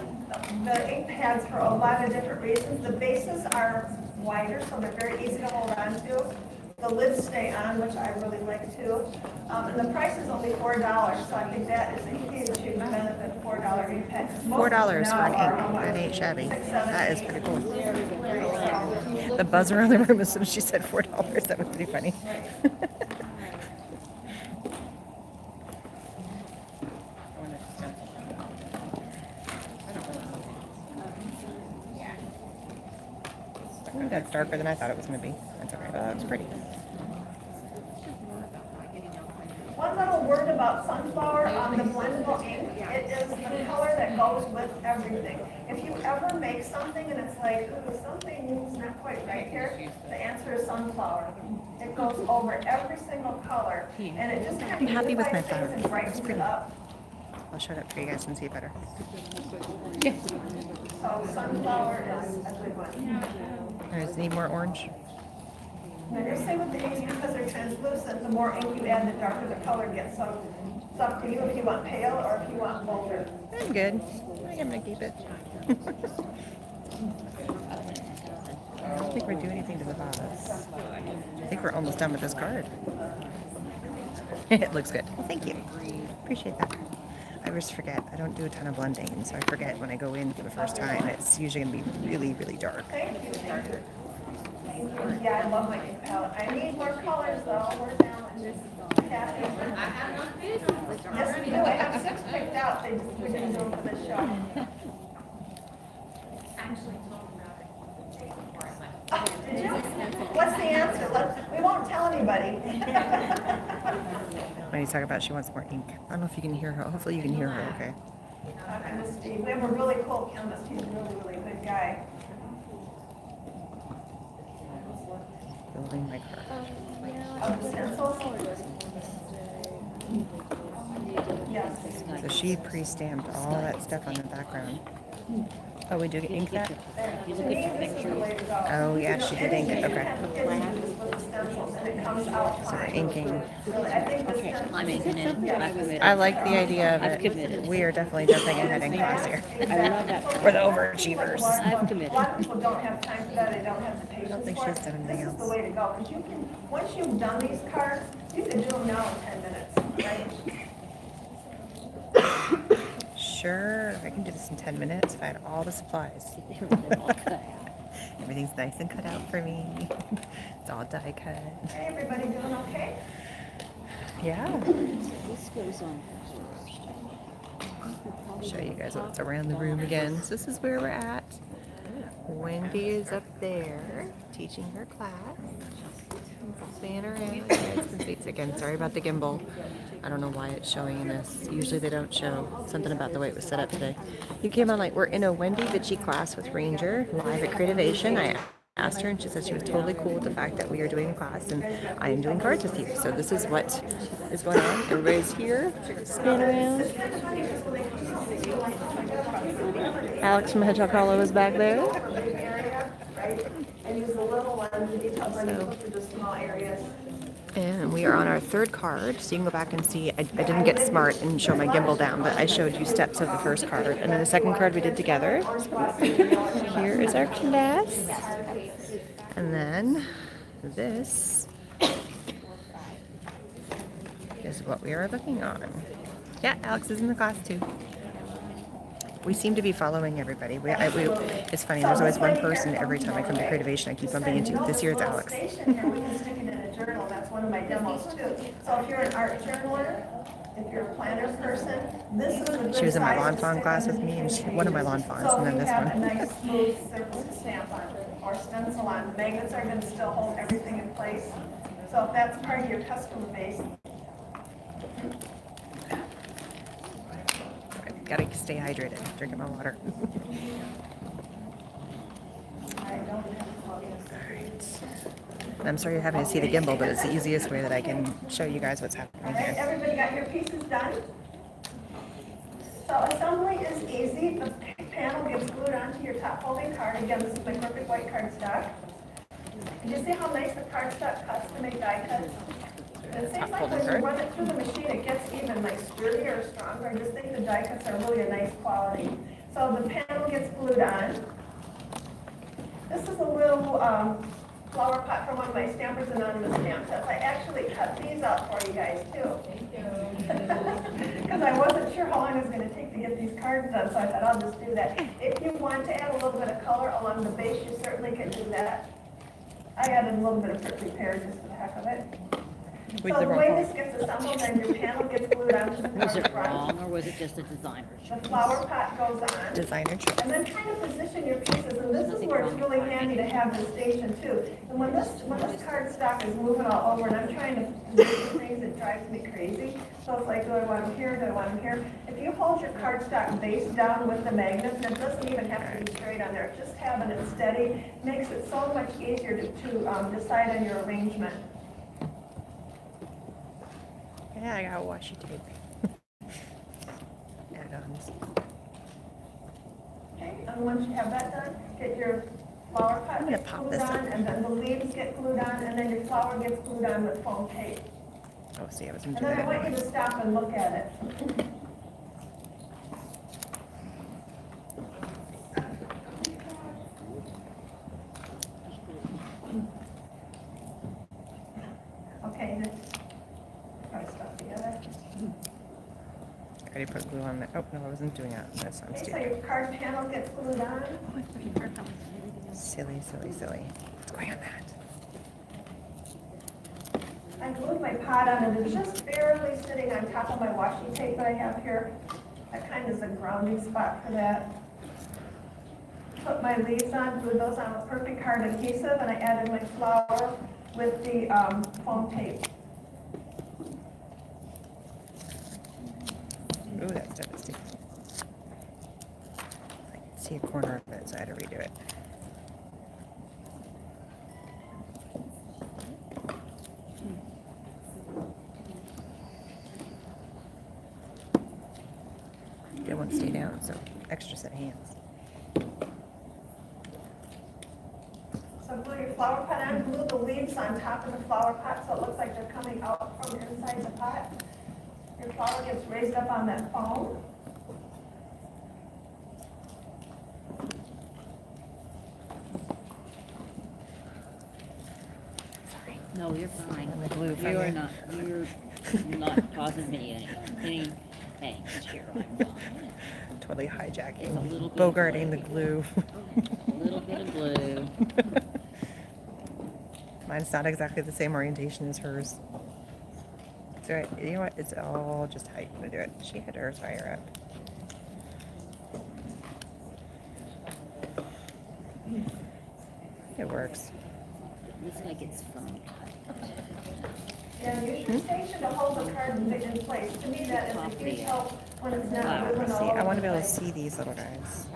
the ink pads for a lot of different reasons. The bases are wider, so they're very easy to hold on to. The lids stay on, which I really like too. And the price is only $4, so I think that is a huge, huge benefit, $4 ink pad. $4 for an ink. That ain't shabby. That is pretty cool. The buzz around the room as soon as she said $4. That was pretty funny. Ooh, that's darker than I thought it was going to be. That's okay, but that looks pretty. One little word about sunflower on the blendable ink, it is the color that goes with everything. If you ever make something and it's like, ooh, something's not quite right here, the answer is sunflower. It goes over every single color, and it just kind of I'm happy with my unifies things flower. and brightens it up. I'll show it up for you guys and see it better. So sunflower is a good one. Does it need more orange? And I just say with the inks, because they're translucent, the more ink you add, the darker the color gets. So it's up to you if you want pale or if you want bolder. I'm good. I think I'm going to keep it. I don't think we're doing anything to the bodice. I think we're almost done with this card. It looks good. Well, thank you. Appreciate that. I always forget. I don't do a ton of blending, and so I forget when I go in for the first time. It's usually going to be really, really dark. Thank you. Thank you. Yeah, I love my ink palette. I need more colors though. We're down in this half. Yes, we do. I have 6 picked out. They just we didn't do them for this show. Oh, did you? What's the answer? We won't tell anybody. When you talk about she wants more ink. I don't know if you can hear her. Hopefully you can hear her okay. We have a really cool chemist. He's a really, really good guy. Building my card. Of the stencils? Yes. So she pre-stamped all that stuff on the background. Oh, we do ink that? If you look at the picture, Oh, yeah, she did ink it. Okay. So we're inking. I'm making it. I've committed. I like the idea of I've it. committed. We are definitely jumping ahead in class here. I love that. We're the overachievers. I've A committed. lot of people don't have time for that, they don't have the patience don't think for she's it. done anything This is the else. way to go, because you can, once you've done these cards, you can do them now in 10 minutes, right? Sure, I can do this in 10 minutes if I had all the supplies. Everything's nice and cut out for me. It's all die cut. Hey, everybody doing okay? Yeah. This goes on first. Show you guys what's around the room again. So this is where we're at. Wendy is up there teaching her class. Fan around. You guys can see. Again, sorry about the gimbal. I don't know why it's showing in this. Usually they don't show. Something about the way it was set up today. You came on like, we're in a Wendy Vecchi class with Ranger live at Creativation. I asked her and she said she was totally cool with the fact that we are doing a class and I am doing cards with you. So this is what is going on. Everybody's here. Spin around. Alex from Hedgehog Hollow is back there. And use the little ones, the detail blending for the small areas. And we are on our third card, so you can go back and see. I didn't get smart and show my gimbal down, but I showed you steps of the first card. And then the second card we did together. Here is our class. And then this is what we are looking on. Yeah, Alex is in the class too. We seem to be following everybody. It's funny, there's always one person every time I come to Creativation I keep bumping into. This year it's Alex. We can stick it in a journal, that's one of my demos too. So if you're an art journaler, if you're a planner person, this is a good She was in my size lawn to fawn stick class it with in. me, and one of my lawn fawns, and then this So we have a one. nice smooth surface to stamp on, or stencil on. The magnets are going to still hold everything in place. So if that's part of your customer base, Gotta stay hydrated. Drinking my water. I don't have Alright. I'm sorry you're having to see the gimbal, but it's the easiest way that I can show you guys what's All happening right, here. everybody got your pieces done? So assembly is easy. The panel gets glued onto your top folding card. Again, this is my perfect white cardstock. Did you see how nice the cardstock cuts to make die cuts? And it seems like when you run it through the machine, it gets even like sturdier or stronger. I just think the die cuts are really a nice quality. So the panel gets glued on. This is a little flower pot from one of my Stampers Anonymous stamp sets. I actually cut these out for you guys too. Thank you. Because I wasn't sure how long it was going to take to get these cards done, so I thought I'll just do that. If you want to add a little bit of color along the base, you certainly can do that. I added a little bit of prickly pear just for the heck of it. So the way this gets assembled, then your panel gets glued onto the Was it card wrong front. or was it just a designer's The choice? flower pot goes on. Designer choice. And then kind of position your pieces, and this is where it's really handy to have the station too. And when this cardstock is moving all over, and I'm trying to position things, it drives me crazy. So it's like, do I want them here, do I want them here? If you hold your cardstock base down with the magnets, and it doesn't even have to be straight on there, just having it steady makes it so much easier to decide on your arrangement. Yeah, I got washi tape. Add-ons. Okay, and once you have that done, get your flower I'm pot gonna gets pop glued this on, up. and then the leaves get glued on, and then your flower gets glued on with foam tape. Oh, see, I was gonna And do then I that. want you to stop and look at it. Okay, then, try to stop together. I already put glue on that. Oh, no, I wasn't doing that. That sounds Okay, so stupid. your card panel gets glued on. Silly, silly, silly. What's going on that? I glued my pot on, and it's just barely sitting on top of my washi tape that I have here. That kind of is a grounding spot for that. Put my leaves on, glued those on with perfect card adhesive, and I added my flower with the foam tape. Ooh, that's devastating. I can see a corner of it, so I had to redo it. Didn't want to stay down, so extra set of hands. So glue your flower pot on, glue the leaves on top of the flower pot so it looks like they're coming out from inside the pot. Your flower gets raised up on that foam. No, you're fine. And the glue from You're there. not, you're not causing me any angst here. I'm fine. Totally It's a hijacking, little bit of bogarting the glue. A little bit of glue. Mine's not exactly the same orientation as hers. So you know what? It's all just how you want to do it. She had hers higher up. It works. Looks like it's fun. Yeah, use your station to hold the card in place. To me, that is a huge help when it's not moving Let's all see. over I want to be the able to place. see these little guys.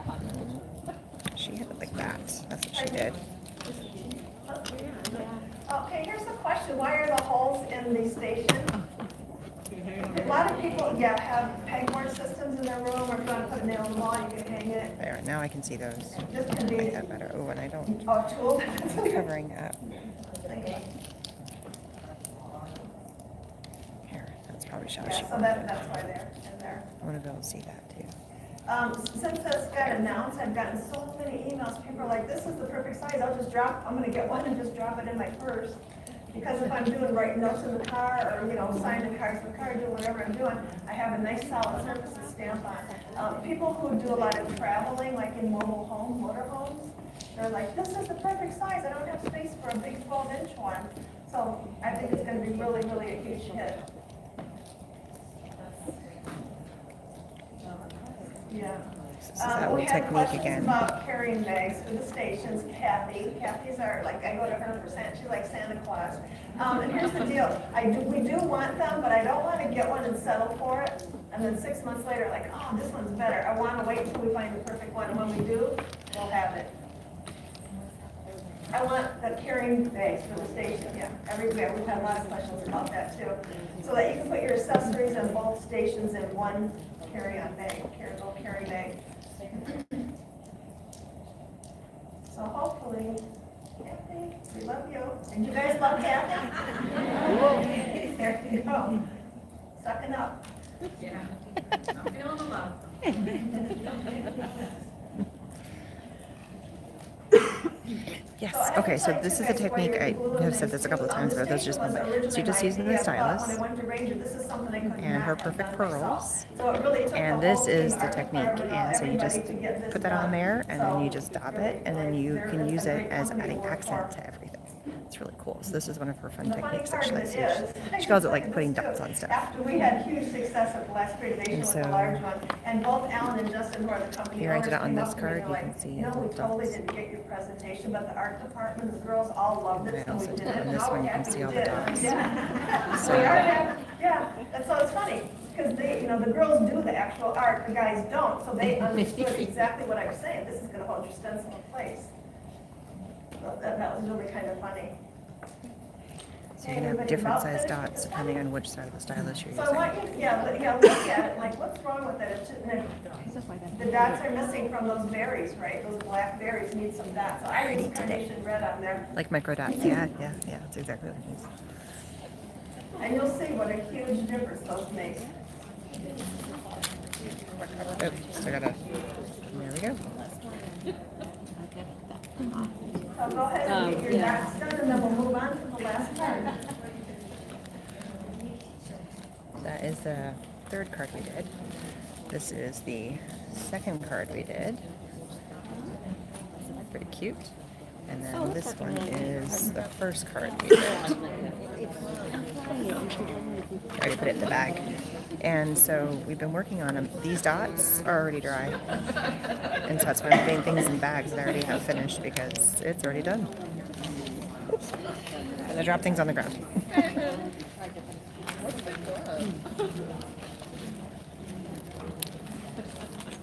She had it like that. That's what she did. Okay, here's the question. Why are the holes in the station? A lot of people, have pegboard systems in their room, or if you want to put a nail in the wall, you can hang it. There. Now I can see those. This can Make be that better. Oh, and I don't. a tool. Covering up. Here. That's probably how she Yeah, so wanted it. that's why they're in there. I want to be able to see that too. Since this got announced, I've gotten so many emails. People are like, this is the perfect size. I'm going to get one and just drop it in my purse. Because if I'm writing notes in the car, or, signing cards in the car, doing whatever I'm doing, I have a nice solid surface to stamp on. People who do a lot of traveling, like in mobile homes, motorhomes, they're like, this is the perfect size. I don't have space for a big 12-inch one. So I think it's going to be really, really a huge hit. Yeah. This is that We old had technique questions again. about carrying bags through the stations. Kathy's our, like, I go to her for Santa, she's like Santa Claus. And here's the deal, we do want them, but I don't want to get one and settle for it. And then 6 months later, like, oh, this one's better. I want to wait until we find the perfect one, and when we do, we'll have it. I want the carrying bags for the station, yeah. Everywhere, we've had a lot of questions about that too. So that you can put your accessories in both stations in one carry-on bag, little carry bag. So hopefully, Kathy, we love you. And you guys love Kathy? There you go. Sucking up. Yeah. I'm feeling the love. Yes, okay, so this is a technique, I have said this a couple of times, but those just, so you just using the stylus and her perfect pearls, and this is the technique, and so you just put that on there, and then you just dab it, and then you can use it as adding accent to everything. It's really cool. So this is one of her fun techniques, actually. So she calls it like putting dots on stuff. After we had huge success at the last Creativation with the large one, and both Alan and Justin, who are the company Here I did it on owners, this came up to me, card. they're You can like, see you know, we little totally dots. didn't get your presentation, but the art department, the girls all loved it, And so we also did on it. this How one, you can happy see we all the did. dots. Yeah. So- We are happy. Yeah, and so it's funny, because they, you know, the girls do the actual art, the guys don't, so they understood exactly what I was saying. This is gonna hold your stencil in place. So that was really kind of funny. So you can have different size dots depending on which side of the stylus you're So I using. want you, look at it, like, what's wrong with it? It's just, the dots are missing from those berries, right? Those black berries need some dots. So I use carnation red on there, Like micro dots, yeah, that's exactly what it is. and you'll see what a huge difference those make. Oh, so I gotta, there we go. So go ahead and get your dots done, and then we'll move on to the last card. That is the third card we did. This is the second card we did. Pretty cute. And then this one is the first card we did. I already put it in the bag. And so we've been working on them. These dots are already dry. And so that's why I'm putting things in bags that I already have finished because it's already done. Oops. And I drop things on the ground.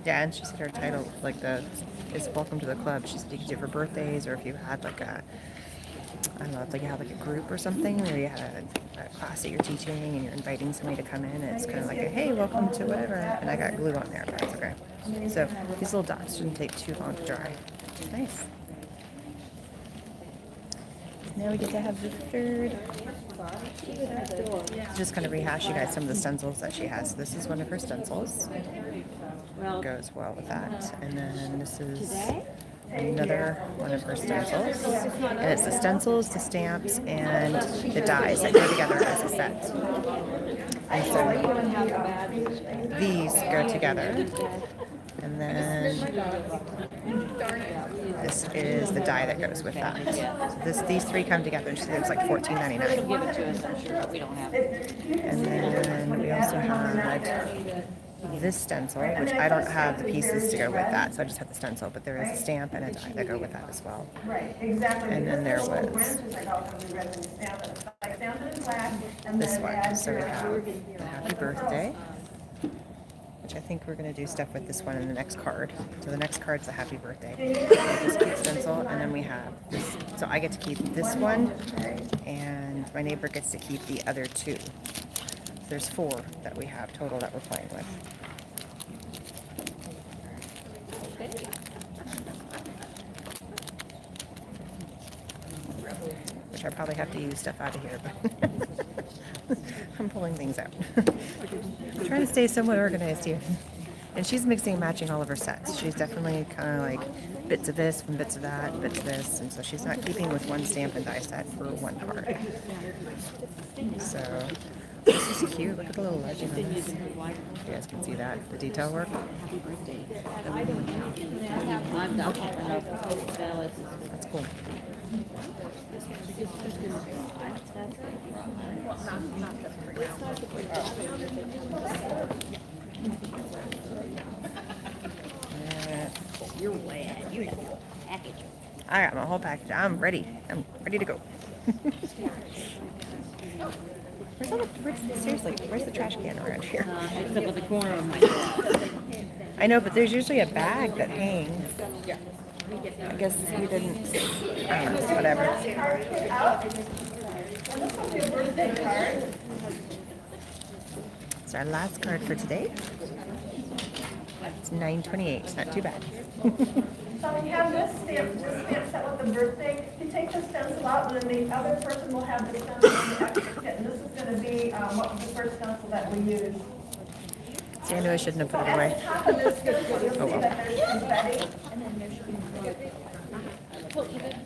Yeah, and she said her title, like is Welcome to the Club. She said you could do it for birthdays, or if you had like a, I don't know, if like you had like a group or something, or you had a class that you're teaching and you're inviting somebody to come in, and it's kind of like a, hey, welcome to whatever, and I got glue on there, but that's okay. So these little dots shouldn't take too long to dry. Nice. Now we get to have the third. Just kind of rehash you guys some of the stencils that she has. This is one of her stencils. Goes well with that. And then this is another one of her stencils. And it's the stencils, the stamps, and the dies that go together as a set. And so these go together. And then this is the die that goes with that. These three come together. It was like $14.99. Give it to us, I'm sure, but we don't have it. And then we also had this stencil, which I don't have the pieces to go with that, so I just have the stencil, but there is a stamp and a die that go with that as well. Right, exactly. And then there was this one. So we have the Happy Birthday, which I think we're going to do stuff with this one in the next card. So the next card's the Happy Birthday. This cute stencil, and then we have this. So I get to keep this one, and my neighbor gets to keep the other two. So there's 4 that we have total that we're playing with. Which I probably have to use stuff out of here, but I'm pulling things out. I'm trying to stay somewhat organized here. And she's mixing and matching all of her sets. She's definitely kind of like bits of this and bits of that, bits of this, and so she's not keeping with one stamp and die set for one card. So this is cute. Look at the little legend on this. You guys can see that, the detail work. That's cool. I got my whole package. I'm ready. I'm ready to go. Seriously, where's the trash can around here? It's up at the corner of my door. I know, but there's usually a bag that hangs. I guess you didn't. Whatever. It's our last card for today. It's 9/28. Not too bad. So we have this stamp set with the birthday. You take the stencil out, and then the other person will have the stencil in the extra kit. And this is going to be the first stencil that we use. See, I knew I shouldn't have put it At away. the top of this stencil, you'll Oh, see well. that there's confetti.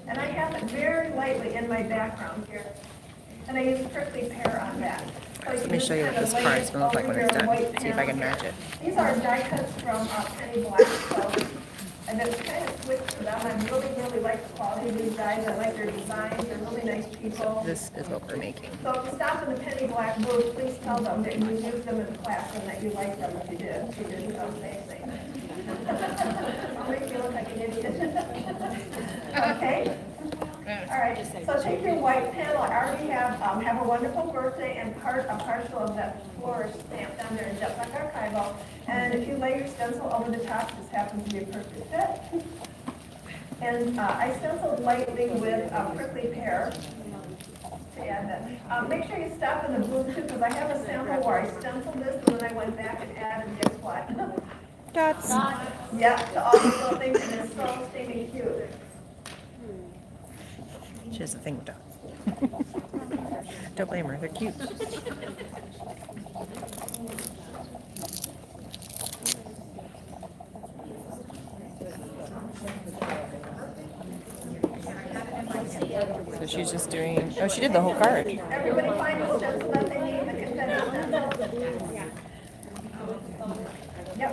And I have it very lightly in my background here. And I use prickly pear on that. So Let me show you what this card's going to look like when it's done. See if I can match it. These are die cuts from Penny Black. So, and it's kind of switched to them. I really like the quality of these dies. I like their designs. They're really nice people. This is what we're making. So if you stop in the Penny Black booth, please tell them that you used them in class and that you like them if you did. If you didn't, don't say anything. I'll make you look like an idiot. Okay? All right, so take your white panel. I already have a wonderful birthday and a partial of that flourish stamped on there in Jet Black Archival. And if you lay your stencil over the top, this happens to be a perfect fit. And I stenciled lightly with prickly pear to add that. Make sure you stop in the booth too, because I have a sample where I stenciled this and then I went back and added guess what? Dots. Yeah, to all these little things, and it's so stinking cute. She has a thing with dogs. Don't blame her. They're cute. So she's just doing. Oh, she did the whole card. Everybody find the stencil that they need, the confetti stencil. Yep.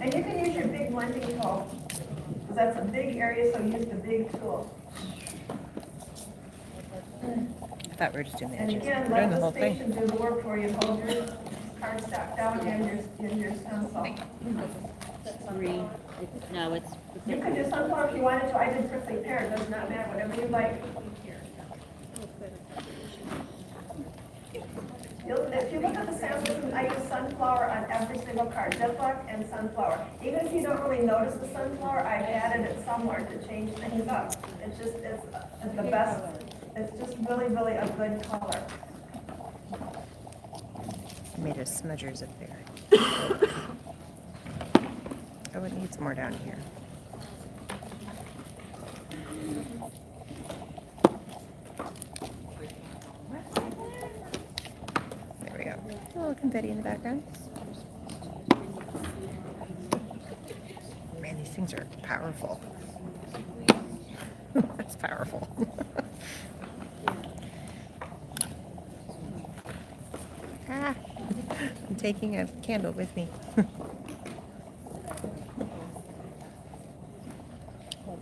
And you can use your big blending tool, because that's a big area, so use the big tool. I thought we were just doing the And edges. again, We're doing let the whole the thing. station do the work for you. Hold your cardstock down and your stencil. Three. No, it's. You could do sunflower if you wanted to. I did prickly pear. It does not matter. Whatever you like. If you look at the samples, I use sunflower on every single card, Ziploc and sunflower. Even if you don't really notice the sunflower, I've added it somewhere to change things up. It's just, it's the best, it's just really a good color. I made a smudgers up there. Oh, it needs more down here. There we go. A little confetti in the background. Man, these things are powerful. That's powerful. Ah, I'm taking a candle with me.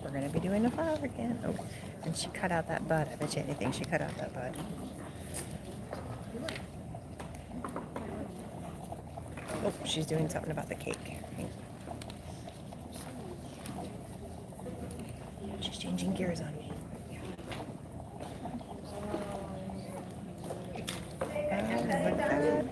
We're going to be doing the flower again. Oh, and she cut out that bud. I bet you anything she cut out that bud. Oh, she's doing something about the cake. She's changing gears on me. Look at that.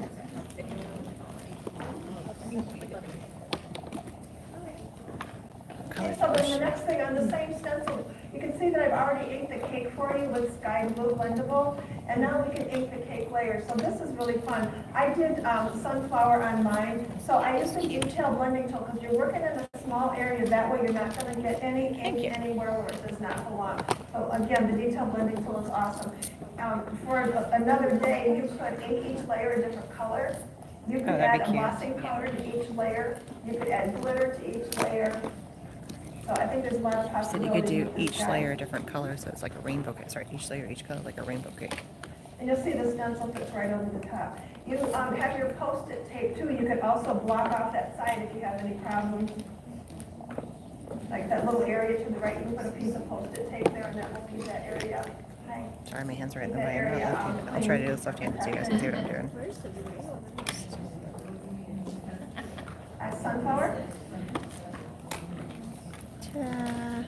And so then the next thing on the same stencil, you can see that I've already inked the cake for you with sky blue blendable, and now we can ink the cake layers. So this is really fun. I did sunflower on mine, so I use the detail blending tool because you're working in a small area. That way you're not going to get any ink anywhere where it does not belong. So again, the detail blending tool is awesome. For another day, you could ink each layer a different color. You could that'd be add cute. embossing powder to each layer. You could add glitter to each layer. So I think there's a lot of So you possibilities. could do with this each guy. layer a different color, so it's like a rainbow cake. Sorry, each layer, each color, like a rainbow cake. And you'll see the stencil fits right over the top. You have your Post-it tape too. You could also block off that side if you have any problems. Like that little area to the right, you can put a piece of Post-it tape there and that will keep that area. Okay. Sorry, my hands are right in the way. I'm not looking. I'll try to do this left-handed so you guys can see what I'm doing. Sunflower. Ta-da.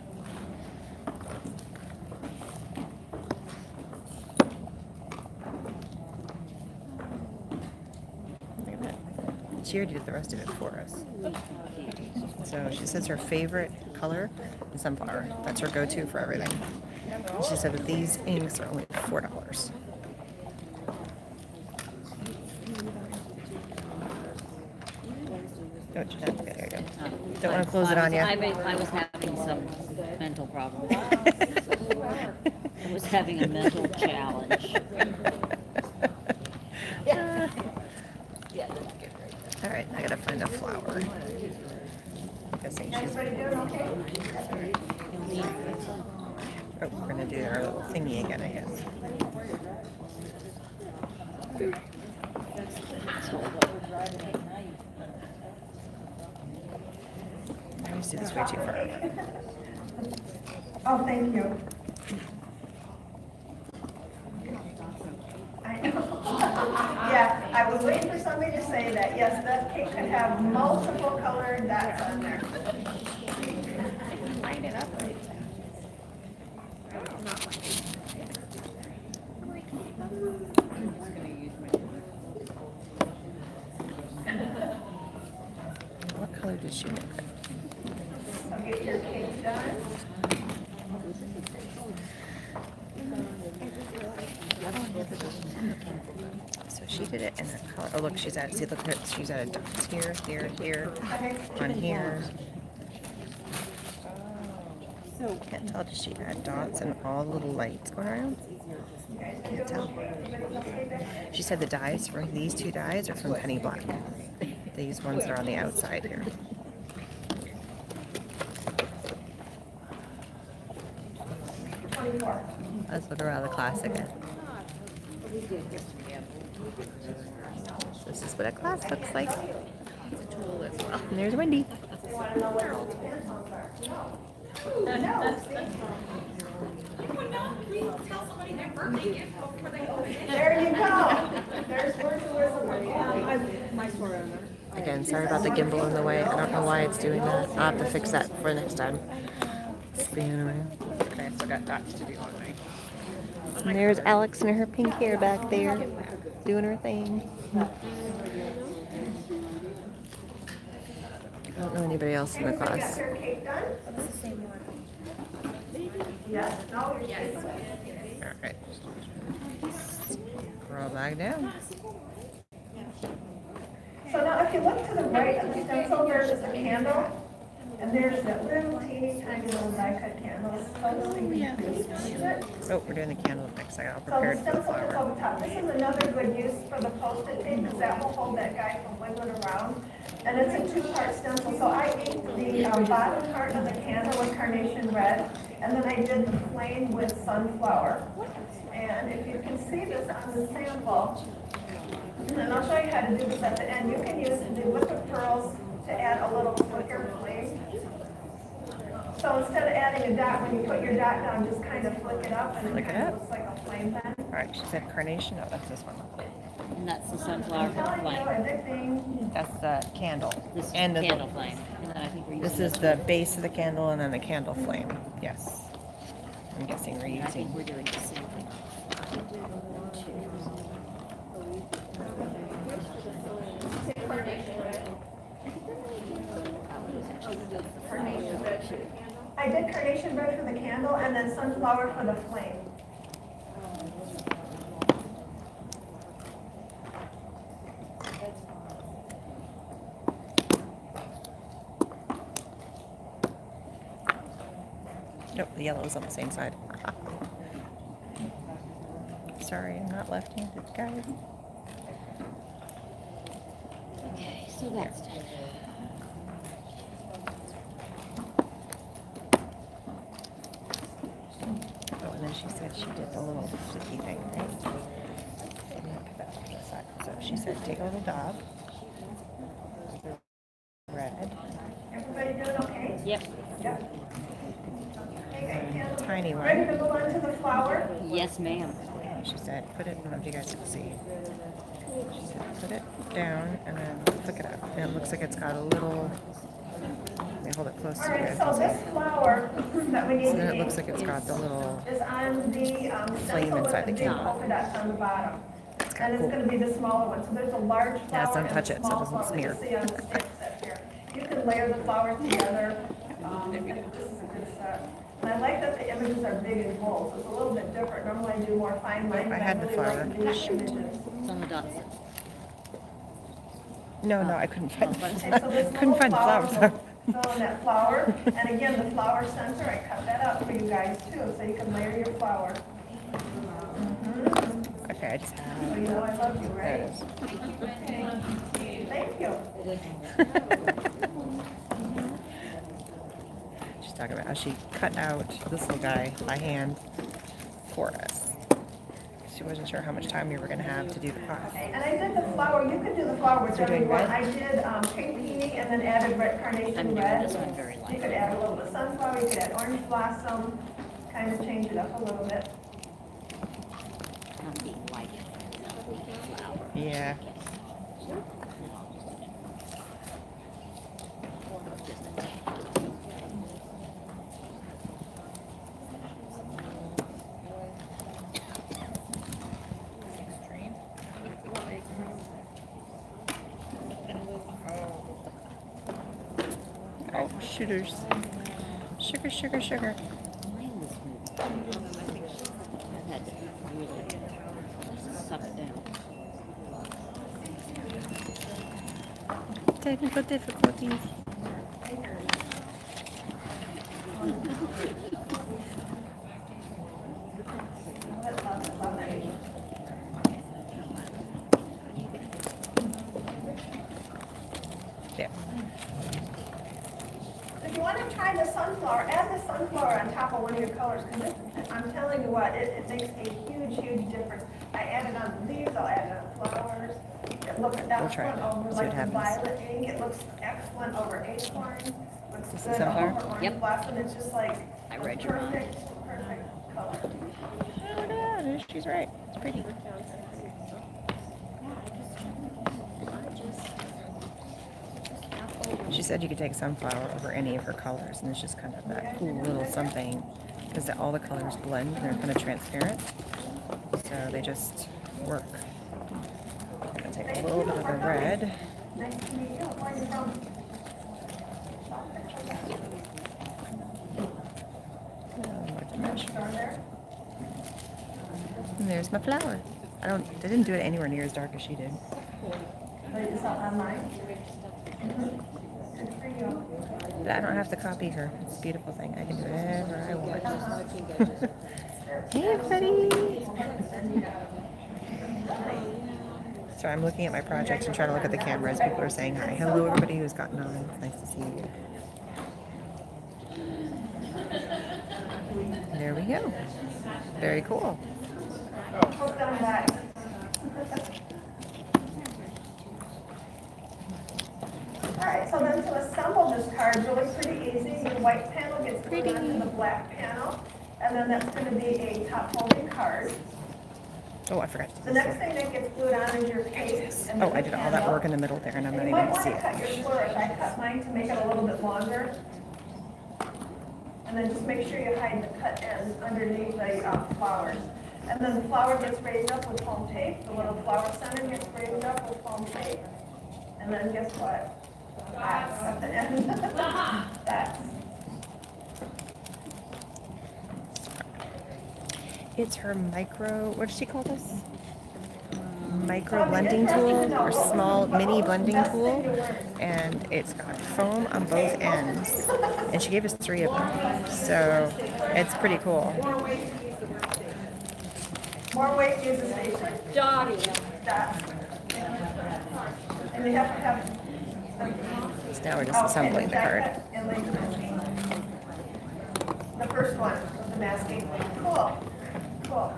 She already did the rest of it for us. So she says her favorite color is sunflower. That's her go-to for everything. And she said that these inks are only $4. Oh, okay, there you go. Don't want to close it on you. I was having some mental problems. I was having a mental challenge. All right, I gotta find a flower. I'm guessing she's. Everybody doing okay? Oh, we're gonna do our little thingy again, I guess. I used to do this way too far. Oh, thank you. I know. Yeah, I was waiting for somebody to say that. Yes, that cake could have multiple colored dots on there. Line it up right. What color did she make? So get your cake done. So she did it in her color. Oh, look, she's at. See, look, she's at dots here, here, here, on here. Can't tell. Does she add dots and all the little lights going around? Can't tell. She said the dyes for these two dyes are from Penny Black. These ones are on the outside here. Let's look around the class again. This is what a class looks like. And there's Wendy. There you go. There's virtualism. Again, sorry about the gimbal in the way. I don't know why it's doing that. I'll have to fix that for next time. Spinning around. Okay, I still got dots to do on my. And there's Alex in her pink hair back there, doing her thing. I don't know anybody else in the Everybody got class. their cake done? Yes. No, yes. Alright. Scroll back down. So now if you look to the right of the stencil, there's a candle. And there's that little teeny tiny little die cut candle. It's so sleepy. Oh, we're doing the candle next. I got all So the prepared for the stencil is flower. over top. This is another good use for the Post-it tape because that will hold that guy from wiggling around. And it's a two-part stencil. So I inked the bottom part of the candle with carnation red, and then I did the flame with sunflower. And if you can see this on the sample, and I'll show you how to do this at the end. You can use the whip of pearls to add a little flicker flame. So instead of adding a dot, when you put your dot down, just kind of flick it up and it Flick it kind of up. looks like a flame then. Alright, she said carnation. Oh, that's this one. And that's the sunflower I'm telling you, flame. addicting. That's the candle. This And the, candle flame. And then I think we're this using is the base of the candle and then the candle flame. Yes. I'm guessing we're I think using. we're doing the same thing. I did carnation red for the candle and then sunflower for the flame. Nope, the yellow is on the same side. Sorry, I'm not left-handed, guys. Okay, so that's done. Oh, and then she said she did the little flicky thing, right? I'm gonna put that to the side. So she said take a little dab. Red. Everybody doing okay? Yep. Yep. Okay, candle. Tiny one. Ready to go on to the flower? Yes, ma'am. She said put it, I don't know if you guys can see. She said put it down and then flick it up. And it looks like it's got a little, let me hold it close All to you right, guys. so this flower that we need So to then it ink looks like it's got the little, is on the Flame stencil with inside the the big candle. polka dots on the bottom. it's kind And of it's cool. gonna be the smaller one, so there's a large Yeah, flower don't and touch a it so it small doesn't flower that you smear. see on the stick set here. You can layer the flowers together. This is a good set. And I like that the images are big and bold, so it's a little bit different. Normally I do more fine lines, I but I had the really flower. like these images. It's on the dot set. No, I couldn't find Okay, so this couldn't little find the flower flowers. will fill in that flower. And again, the flower center, I cut that out for you guys too, so you can layer your flower. Okay, I just So you know I love you, there it right? is. Thank you. She's talking about how she cut out this little guy by hand for us. She wasn't sure how much time we were going to have to do the class. And I did the flower, you could do the flower whichever doing you want. red? I did pink peony and then added red carnation I'm doing red. this one very You light. could add a little bit of sunflower, you could add orange blossom, kind of change it up a little bit. Not being light. Flower. Yeah. Oh, shooters. Sugar, sugar, sugar. Mine was moving. I had to really suck it down. Technical difficulties. There. If you want to try the sunflower, add the sunflower on top of one of your colors, because I'm telling you what, it makes a huge, huge difference. I added on the leaves, I'll add it on flowers. It looks We'll try excellent it. over See like what the happens. violet ink, it looks excellent over acorn. Looks This is good sunflower? over orange Yep. blossom, it's just like I a read your mind. perfect color. Oh, yeah, she's right. It's pretty. She said you could take sunflower over any of her colors, and it's just kind of that cool little something, because all the colors blend and they're kind of transparent, so they just work. I'm gonna take a little bit of the red. Nice to meet you, where are you from? Like to match. Store there? And there's my flower. They didn't do it anywhere near as dark as she did. So you sell online? Good for you. But I don't have to copy her. It's a beautiful thing. I can do whatever I want. Hey, buddy. So I'm looking at my projects and trying to look at the cameras. People are saying hi. Hello, everybody who's gotten on. It's nice to see you. There we go. Very cool. Hope down back. Alright, so then to assemble this card, really pretty easy. Your white panel gets glued onto the black panel, and then that's going to be a top folding card. Oh, I forgot to do The this next one. thing that gets glued on is your paste. And Oh, then I the did all that candle. work in the middle there, and I'm not You even might going to want see to it. cut your flourish. I cut mine to make it a little bit longer. And then just make sure you hide the cut ends underneath the flowers. And then the flower gets raised up with foam tape. The little flower center gets raised up with foam tape. And then guess what? That's at the end. That's. It's her micro, what does she call this? Micro blending tool, or small mini blending tool. And it's got foam on both ends. And she gave us 3 of them. So it's pretty cool. More weight is the station. Dottie. That. And you have to have. So now we're just assembling the card. The first one, the masking. Cool. Cool.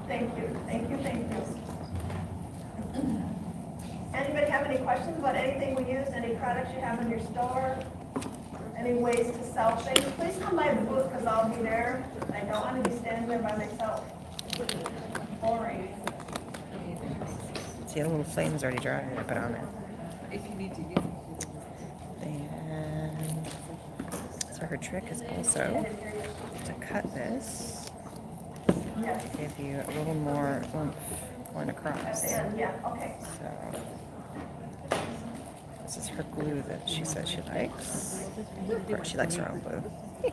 Thank you, thank you, thank you. Anybody have any questions about anything we use, any products you have in your store? Any ways to sell things? Please come by the booth because I'll be there. I don't want to be standing there by myself. Boring. See, the little flame's already dry. I put on it. If you need to use it. And so her trick is also to cut this. Yes. give you a little more oomph going At across. the end, yeah, okay. So this is her glue that she says she likes. Of course, she likes her own glue. I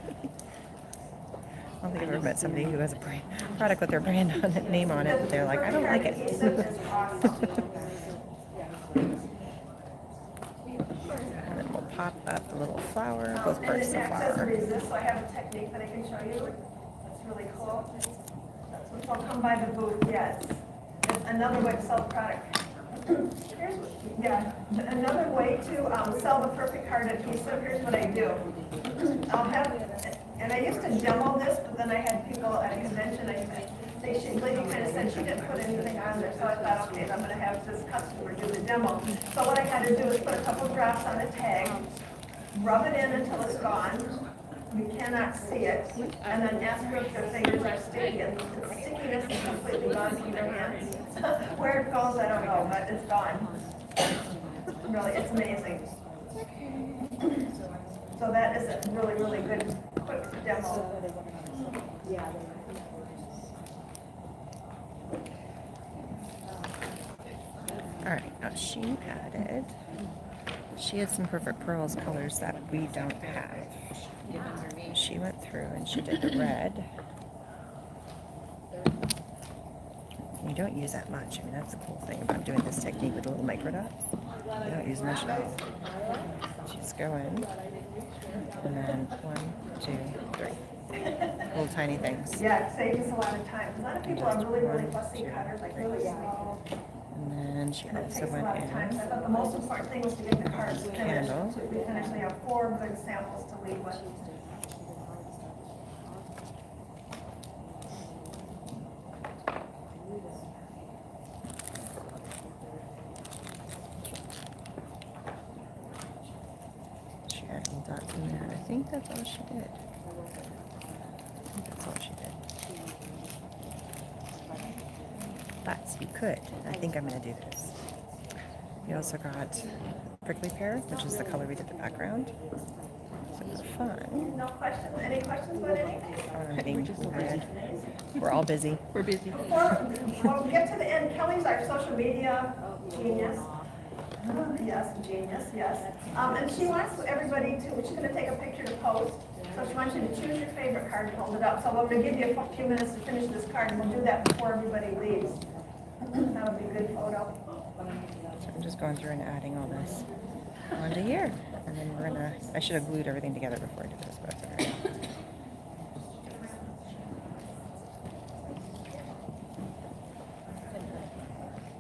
don't think I've ever met somebody who has a product with their brand on it, name on it, but they're like, I don't like it. Adhesive is awesome. And then we'll pop up a little flower, both And parts of it the acts as a flower. resist, so I have a technique that I can show you. That's really cool. That's what will come by the booth, yes. It's another way to sell the product. Another way to sell the perfect card adhesive, here's what I do. I'll have, and I used to demo this, but then I had people at a convention, lady kind of said she didn't put anything on there, so I thought, okay, I'm gonna have this customer do the demo. So what I had to do is put a couple drops on the tag, rub it in until it's gone. You cannot see it, and then ask her if their fingers are sticky, and the stickiness is completely gone from their hands. Where it goes, I don't know, but it's gone. Really, it's amazing. So that is a really, really good, quick demo. Alright, now she had some perfect pearls colors that we don't have. She went through and she did the red. You don't use that much. I mean, that's the cool thing about doing this technique with little micro dots. You don't use much at all. Just go in, and then 1, 2, 3. Little tiny things. Yeah, it saves us a lot of time. A lot of people are really, really fussy cutters, like really small. And then she And it also takes a went lot of time. So I in. thought the most important thing was to get the cards finished. Candle. So we finished, we have 4 good samples to leave with. She had little dots in there. I think that's all she did. I think that's all she did. But you could. I think I'm going to do this. We also got prickly pear, which is the color we did the background. So it's fun. No questions? Any questions about anything? Alrighty, we're all busy. We're busy. Before we get to the end, Kelly's our social media genius. Yes, genius, yes. And she wants everybody to, she's gonna take a picture to post. So she wants you to choose your favorite card and hold it up. So I'm gonna give you a few minutes to finish this card, and we'll do that before everybody leaves. That would be a good photo. So I'm just going through and adding all this onto here. And then we're gonna, I should have glued everything together before I did this, but that's alright.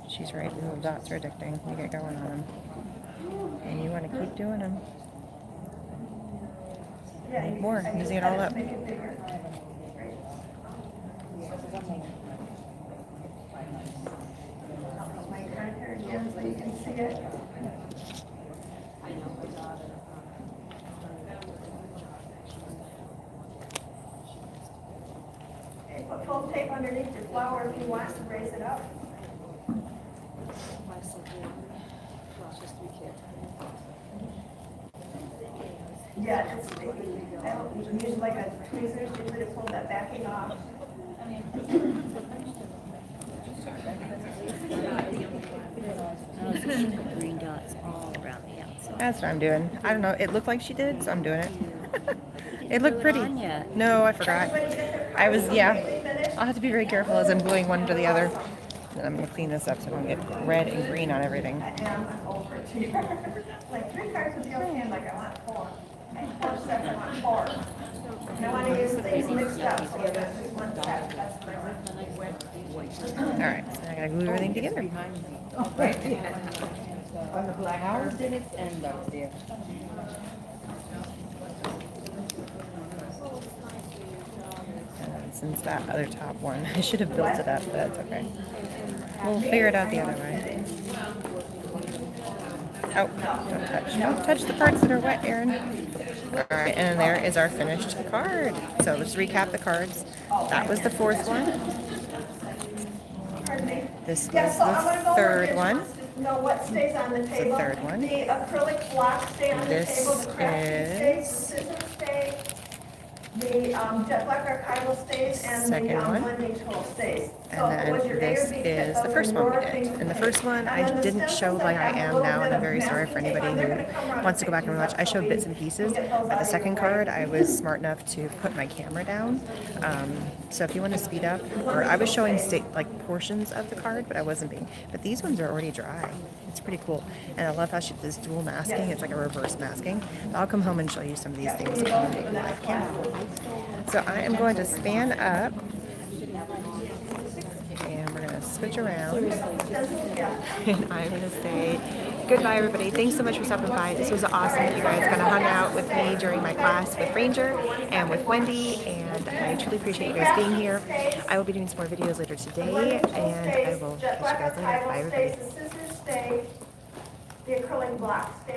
She's right, the little dots are addicting. You get going on them. And you want to keep doing them. Yeah, Need more, using it all up. Make it bigger. Great. My card here again, so you can see it. Okay, put foam tape underneath your flower if you want to raise it up. Yeah, it's, I don't use like a tweezers usually to pull that backing off. I was looking at green dots all around the outside. That's what I'm doing. I don't know, it looked like she did, so I'm doing it. It looked pretty. On yet? No, I forgot. Everybody get their I was, cards yeah. completely finished? I'll have to be very careful as I'm gluing one to the other. And I'm going to clean this up so I don't get red and green on everything. I am over it here. Like 3 cards would be okay, I'm like, I want 4. And 4 sets, I want 4. And I want to use things mixed up, so that's just 1 set, that's what I want. Alright, so now I got to glue everything together. On the black house, then it's end up there. And since that other top one, I should have built it up, but that's okay. We'll figure it out the other way. Oh, don't touch. Don't touch the parts that are wet, Erin. Alright, and there is our finished card. So let's recap the cards. That was the 4th one. Pardon me? This is Yeah, so I'm gonna the go over 3rd this one. just to know what stays on the table. 3rd one. The acrylic blocks stay on the This table, the crafty stays, the is- scissors stay, the jet black archival stays and Second the one. blending tool stays. So And was then your A or this B kit, is the those first are one we your did. things And the to first do. one And I then the didn't show stencils like that I have a am little now, and bit I'm very of sorry for masking tape anybody on, they're who gonna come around wants to go the back and pages, watch. I so showed we- bits and pieces. we get those At out the of second your way. card, I was smart enough to put my camera down. So if you want to speed up, or I was showing like portions of the card, but I wasn't being. But these ones are already dry. It's pretty cool. And I love how she does dual masking. It's like a reverse masking. But I'll come home and show you some of these things on my camera. So I am going to span up. And we're going to switch around. And I'm going to say goodbye, everybody. Thanks so much for stopping by. This was awesome. You guys kind of hung out with me during my class with Ranger and with Wendy. And I truly appreciate you guys being here. I will be doing some more videos later today. And I will catch you guys later. Bye, everybody. The scissors stay, the acrylic block stays.